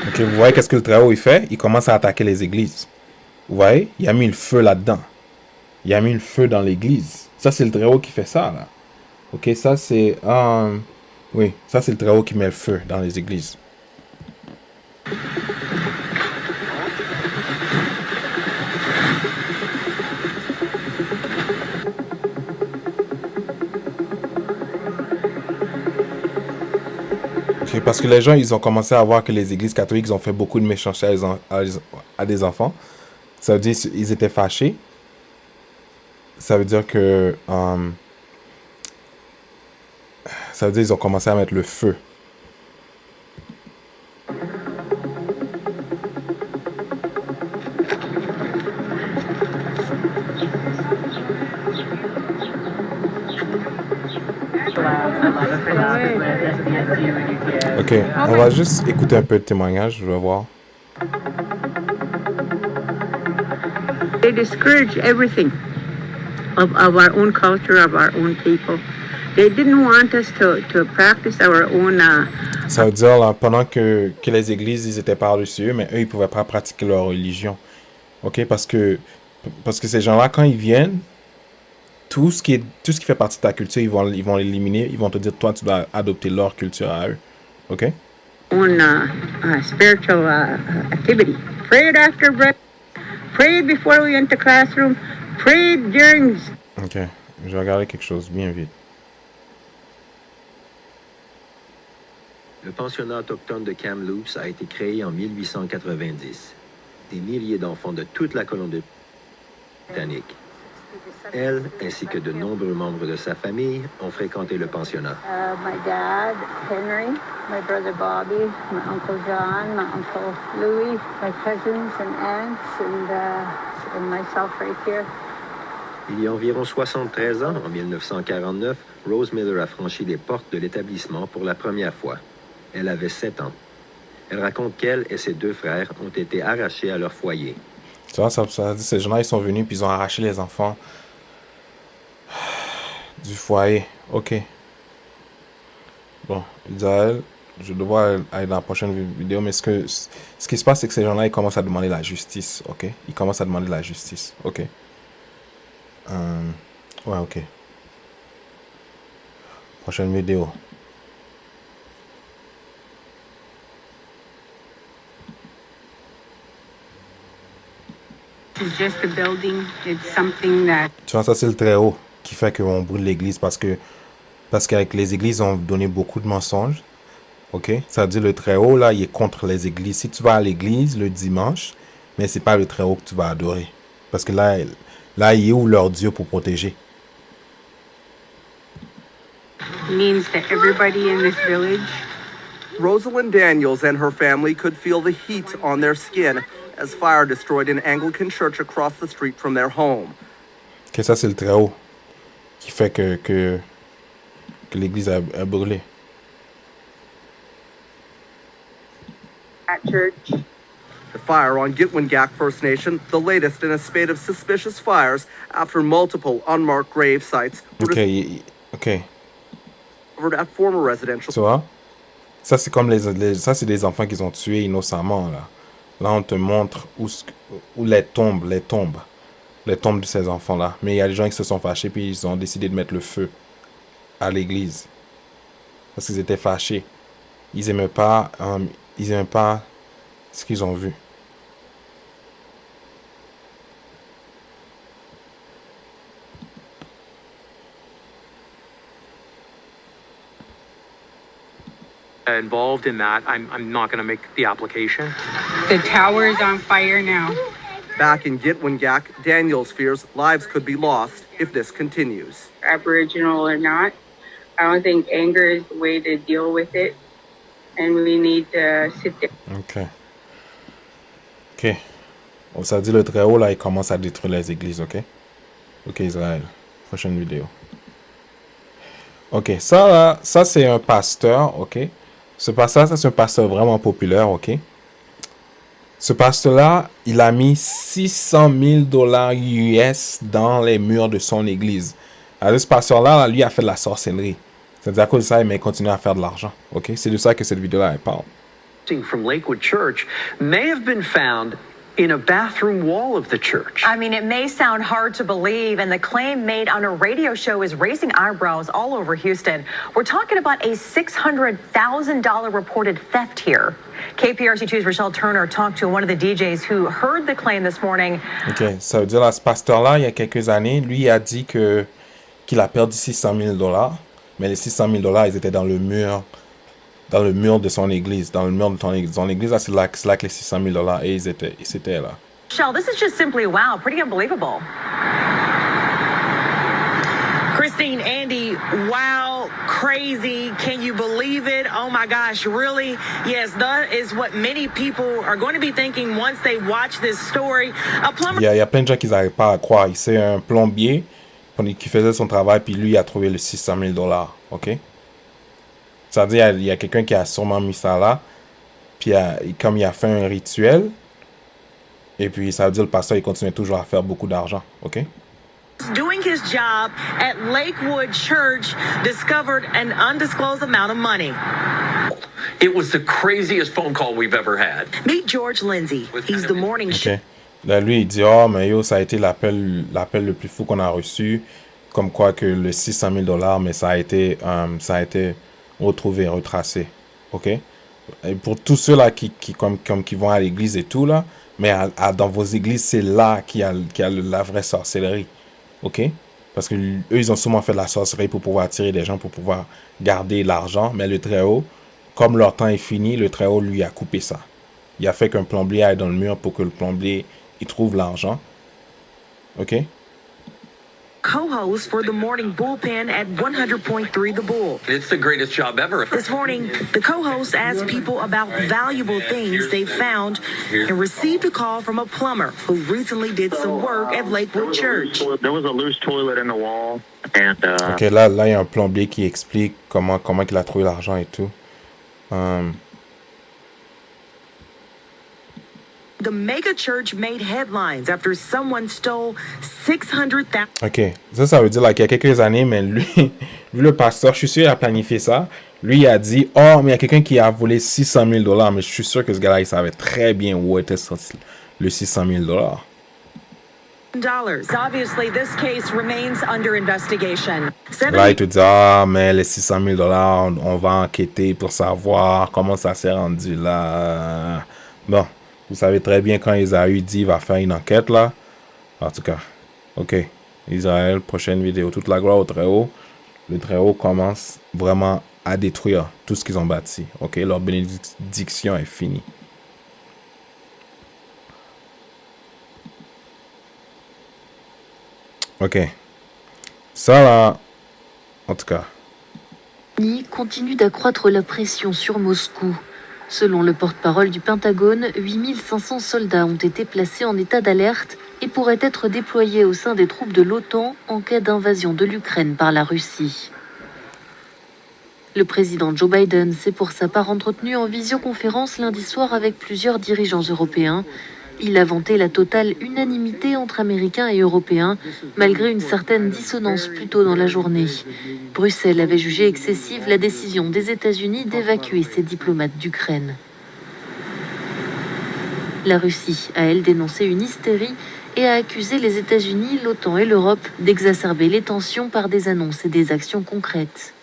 Ok, vous voyez qu'est-ce que le Très-Haut il fait? Il commence à attaquer les églises. Vous voyez? Il a mis le feu là-dedans. Il a mis le feu dans l'église. Ça, c'est le Très-Haut qui fait ça, là. Ok, ça, c'est... oui, ça, c'est le Très-Haut qui met le feu dans les églises. Ok, parce que les gens, ils ont commencé à voir que les églises catholiques ont fait beaucoup de méchanceté à des enfants. Ça veut dire qu'ils étaient fâchés. Ça veut dire que... ça veut dire qu'ils ont commencé à mettre le feu. Ok, on va juste écouter un peu de témoignage, je vais voir. They discourage everything of our own culture, of our own people. They didn't want us to practice our own. Ça veut dire, là, pendant que les églises, ils étaient par-dessus eux, mais eux, ils pouvaient pas pratiquer leur religion. Ok, parce que ces gens-là, quand ils viennent, tout ce qui fait partie de ta culture, ils vont l'éliminer. Ils vont te dire, toi, tu dois adopter leur culture à eux. Ok? Own spiritual activity. Prayed after breakfast. Prayed before we went to classroom. Prayed during. Ok, je vais regarder quelque chose bien vite. Le pensionnat autochtone de Kamloops a été créé en 1890. Des milliers d'enfants de toute la Colombie-Britannique. Elle, ainsi que de nombreux membres de sa famille, ont fréquenté le pensionnat. My dad, Henry, my brother Bobby, my uncle John, my uncle Louis, my cousins and aunts, and myself right here. Il y a environ 73 ans, en 1949, Rose Miller a franchi les portes de l'établissement pour la première fois. Elle avait 7 ans. Elle raconte qu'elle et ses 2 frères ont été arrachés à leur foyer. Tu vois, ça dit, ces gens-là, ils sont venus puis ils ont arraché les enfants du foyer. Ok. Bon, Israël, je dois aller dans la prochaine vidéo, mais ce qui se passe, c'est que ces gens-là, ils commencent à demander la justice. Ok? Ils commencent à demander la justice. Ok. Ouais, ok. Prochaine vidéo. It's just a building. It's something that. Tu vois, ça c'est le Très-Haut qui fait qu'on brûle l'église parce qu'avec les églises, on donné beaucoup de mensonges. Ok? Ça veut dire le Très-Haut, là, il est contre les églises. Si tu vas à l'église le dimanche, mais c'est pas le Très-Haut que tu vas adorer. Parce que là, il est où leur Dieu pour protéger? Means that everybody in this village. Rosalind Daniels and her family could feel the heat on their skin as fire destroyed an Anglican church across the street from their home. Ok, ça c'est le Très-Haut qui fait que l'église a brûlé. At church. The fire on Gitwangak First Nation, the latest in a spate of suspicious fires after multiple unmarked grave sites were discovered at former residential. Tu vois? Ça c'est comme ça c'est des enfants qu'ils ont tués innocemment là. Là on te montre où les tombes de ces enfants là. Mais il y a des gens qui se sont fâchés puis ils ont décidé de mettre le feu à l'église parce qu'ils étaient fâchés. Ils aimaient pas ce qu'ils ont vu. Involved in that, I'm not going to make the application. The tower is on fire now. Back in Gitwangak, Daniels fears lives could be lost if this continues. Aboriginal or not, I don't think anger is the way to deal with it, and we need to sit there. Ok. Oh, ça dit le Très-Haut, là, il commence à détruire les églises, ok? Ok, Israël. Prochaine vidéo. Ok, ça, là, ça, c'est un pasteur, ok? Ce pasteur, ça, c'est un pasteur vraiment populaire, ok? Ce pasteur-là, il a mis $600,000 US dans les murs de son église. Alors, ce pasteur-là, lui, a fait de la sorcellerie. C'est-à-dire à cause de ça, il continue à faire de l'argent. Ok, c'est de ça que cette vidéo-là elle parle. From Lakewood Church may have been found in a bathroom wall of the church. I mean, it may sound hard to believe, and the claim made on a radio show is raising eyebrows all over Houston. We're talking about a $600,000 reported theft here. KPRC2's Rochelle Turner talked to one of the DJs who heard the claim this morning. Ok, ça veut dire là, ce pasteur-là, il y a quelques années, lui a dit qu'il a perdu $600,000, mais les $600,000, ils étaient dans le mur de son église, dans le mur de son église, là, c'est là que les $600,000 et ils étaient là. Michelle, this is just simply wow, pretty unbelievable. Christine, Andy, wow, crazy. Can you believe it? Oh my gosh, really? Yes, that is what many people are going to be thinking once they watch this story. A plumber. Il y a plein de gens qui n'arrivent pas à croire. C'est un plombier qui faisait son travail, puis lui a trouvé les $600,000. Ok? C'est-à-dire, il y a quelqu'un qui a sûrement mis ça là, puis comme il a fait un rituel, et puis ça veut dire le pasteur, il continue toujours à faire beaucoup d'argent. Ok? Doing his job at Lakewood Church discovered an undisclosed amount of money. It was the craziest phone call we've ever had. Meet George Lindsay. He's the morning show. Ok. Là, lui, il dit, oh, mais yo, ça a été l'appel le plus fou qu'on a reçu, comme quoi que le $600,000, mais ça a été retrouvé, retracé. Ok? Et pour tous ceux-là qui vont à l'église et tout, là, mais dans vos églises, c'est là qu'il y a la vraie sorcellerie. Ok? Parce que eux, ils ont sûrement fait de la sorcellerie pour pouvoir attirer des gens, pour pouvoir garder l'argent, mais le Très-Haut, comme leur temps est fini, le Très-Haut, lui, a coupé ça. Il a fait qu'un plombier aille dans le mur pour que le plombier, il trouve l'argent. Ok? Co-host for the morning bullpen at 100.3 The Bull. It's the greatest job ever. This morning, the co-host asked people about valuable things they found and received a call from a plumber who recently did some work at Lakewood Church. There was a loose toilet in the wall, and Ok, là, il y a un plombier qui explique comment il a trouvé l'argent et tout. The mega church made headlines after someone stole $600,000. Ok, ça veut dire là, qu'il y a quelques années, mais lui, le pasteur, je suis sûr, il a planifié ça. Lui, il a dit, oh, mais il y a quelqu'un qui a volé $600,000, mais je suis sûr que ce gars-là, il savait très bien où était le $600,000. Obviously, this case remains under investigation. Là, il te dit, ah, mais les $600,000, on va enquêter pour savoir comment ça s'est rendu là. Bon. Vous savez très bien quand Esaü dit qu'il va faire une enquête là. En tout cas, ok. Israël, prochaine vidéo. Toute la gloire au Très-Haut. Le Très-Haut commence vraiment à détruire tout ce qu'ils ont bâti. Ok, leur bénédiction est finie. Ok. Ça là, en tout cas. Continue d'accroître la pression sur Moscou. Selon le porte-parole du Pentagone, 8500 soldats ont été placés en état d'alerte et pourraient être déployés au sein des troupes de l'OTAN en cas d'invasion de l'Ukraine par la Russie. Le président Joe Biden s'est pour sa part entretenu en visioconférence lundi soir avec plusieurs dirigeants européens. Il a vanté la totale unanimité entre Américains et Européens, malgré une certaine dissonance plus tôt dans la journée. Bruxelles avait jugé excessive la décision des États-Unis d'évacuer ses diplomates d'Ukraine. La Russie a, elle, dénoncé une hystérie et a accusé les États-Unis, l'OTAN et l'Europe d'exacerber les tensions par des annonces et des actions concrètes.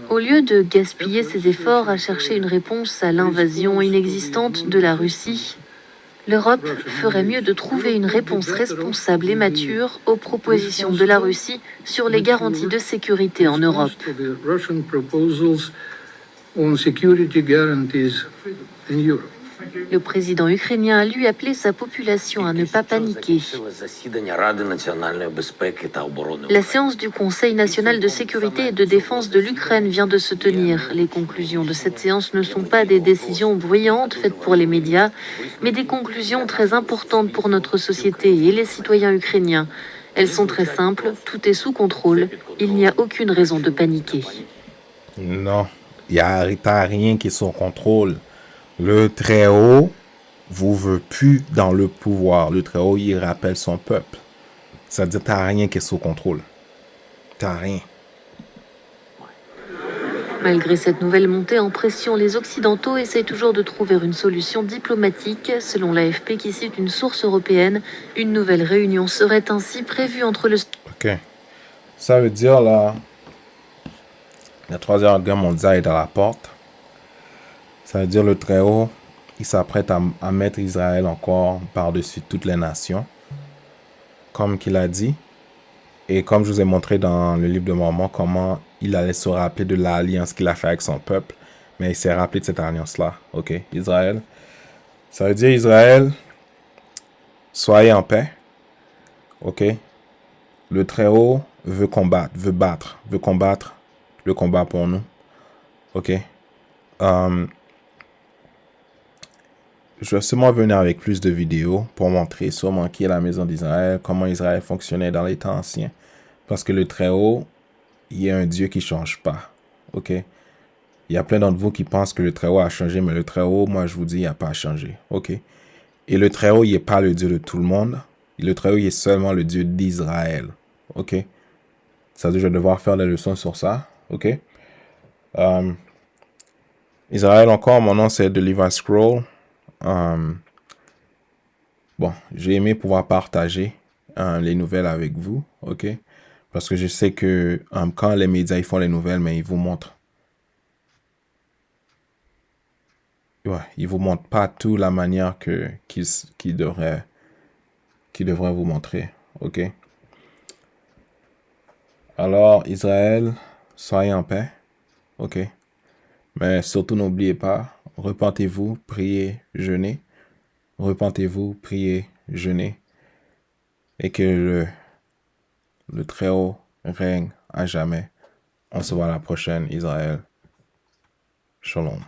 Au lieu de gaspiller ses efforts à chercher une réponse à l'invasion inexistante de la Russie, l'Europe ferait mieux de trouver une réponse responsable et mature aux propositions de la Russie sur les garanties de sécurité en Europe. on security guarantees in Europe. Le président ukrainien a lui appelé sa population à ne pas paniquer. La séance du Conseil national de sécurité et de défense de l'Ukraine vient de se tenir. Les conclusions de cette séance ne sont pas des décisions bruyantes faites pour les médias, mais des conclusions très importantes pour notre société et les citoyens ukrainiens. Elles sont très simples, tout est sous contrôle, il n'y a aucune raison de paniquer. Non, il n'y a rien qui est sous contrôle. Le Très-Haut vous veut plus dans le pouvoir. Le Très-Haut, il rappelle son peuple. C'est-à-dire, tu n'as rien qui est sous contrôle. Tu n'as rien. Malgré cette nouvelle montée en pression, les Occidentaux essayent toujours de trouver une solution diplomatique. Selon l'AFP qui cite une source européenne, une nouvelle réunion serait ainsi prévue entre le... OK. Ça veut dire, là, la Troisième Guerre mondiale est dans la porte. Ça veut dire le Très-Haut, il s'apprête à mettre Israël encore par-dessus toutes les nations, comme qu'il a dit. Et comme je vous ai montré dans le livre de Mormon, comment il allait se rappeler de l'alliance qu'il a fait avec son peuple. Mais il s'est rappelé de cette alliance-là. OK, Israël. Ça veut dire Israël, soyez en paix. OK. Le Très-Haut veut combattre le combat pour nous. OK. Je vais sûrement venir avec plus de vidéos pour montrer sûrement qui est la maison d'Israël, comment Israël fonctionnait dans les temps anciens. Parce que le Très-Haut, il y a un Dieu qui ne change pas. OK? Il y a plein d'entre vous qui pensent que le Très-Haut a changé, mais le Très-Haut, moi je vous dis, il n'a pas changé. OK? Et le Très-Haut, il n'est pas le Dieu de tout le monde. Le Très-Haut, il est seulement le Dieu d'Israël. OK? Ça veut dire que je vais devoir faire des leçons sur ça. OK? Israël, encore, mon nom c'est de Levi Scroll. Bon, j'ai aimé pouvoir partager les nouvelles avec vous, ok? Parce que je sais que quand les médias ils font les nouvelles, mais ils vous montrent. Ouais, ils vous montrent pas tout la manière qu'ils devraient vous montrer, ok? Alors, Israël, soyez en paix, ok? Mais surtout, n'oubliez pas, repentez-vous, priez, jeûnez. Repentez-vous, priez, jeûnez. Et que le Très-Haut règne à jamais. On se voit à la prochaine, Israël. Shalom.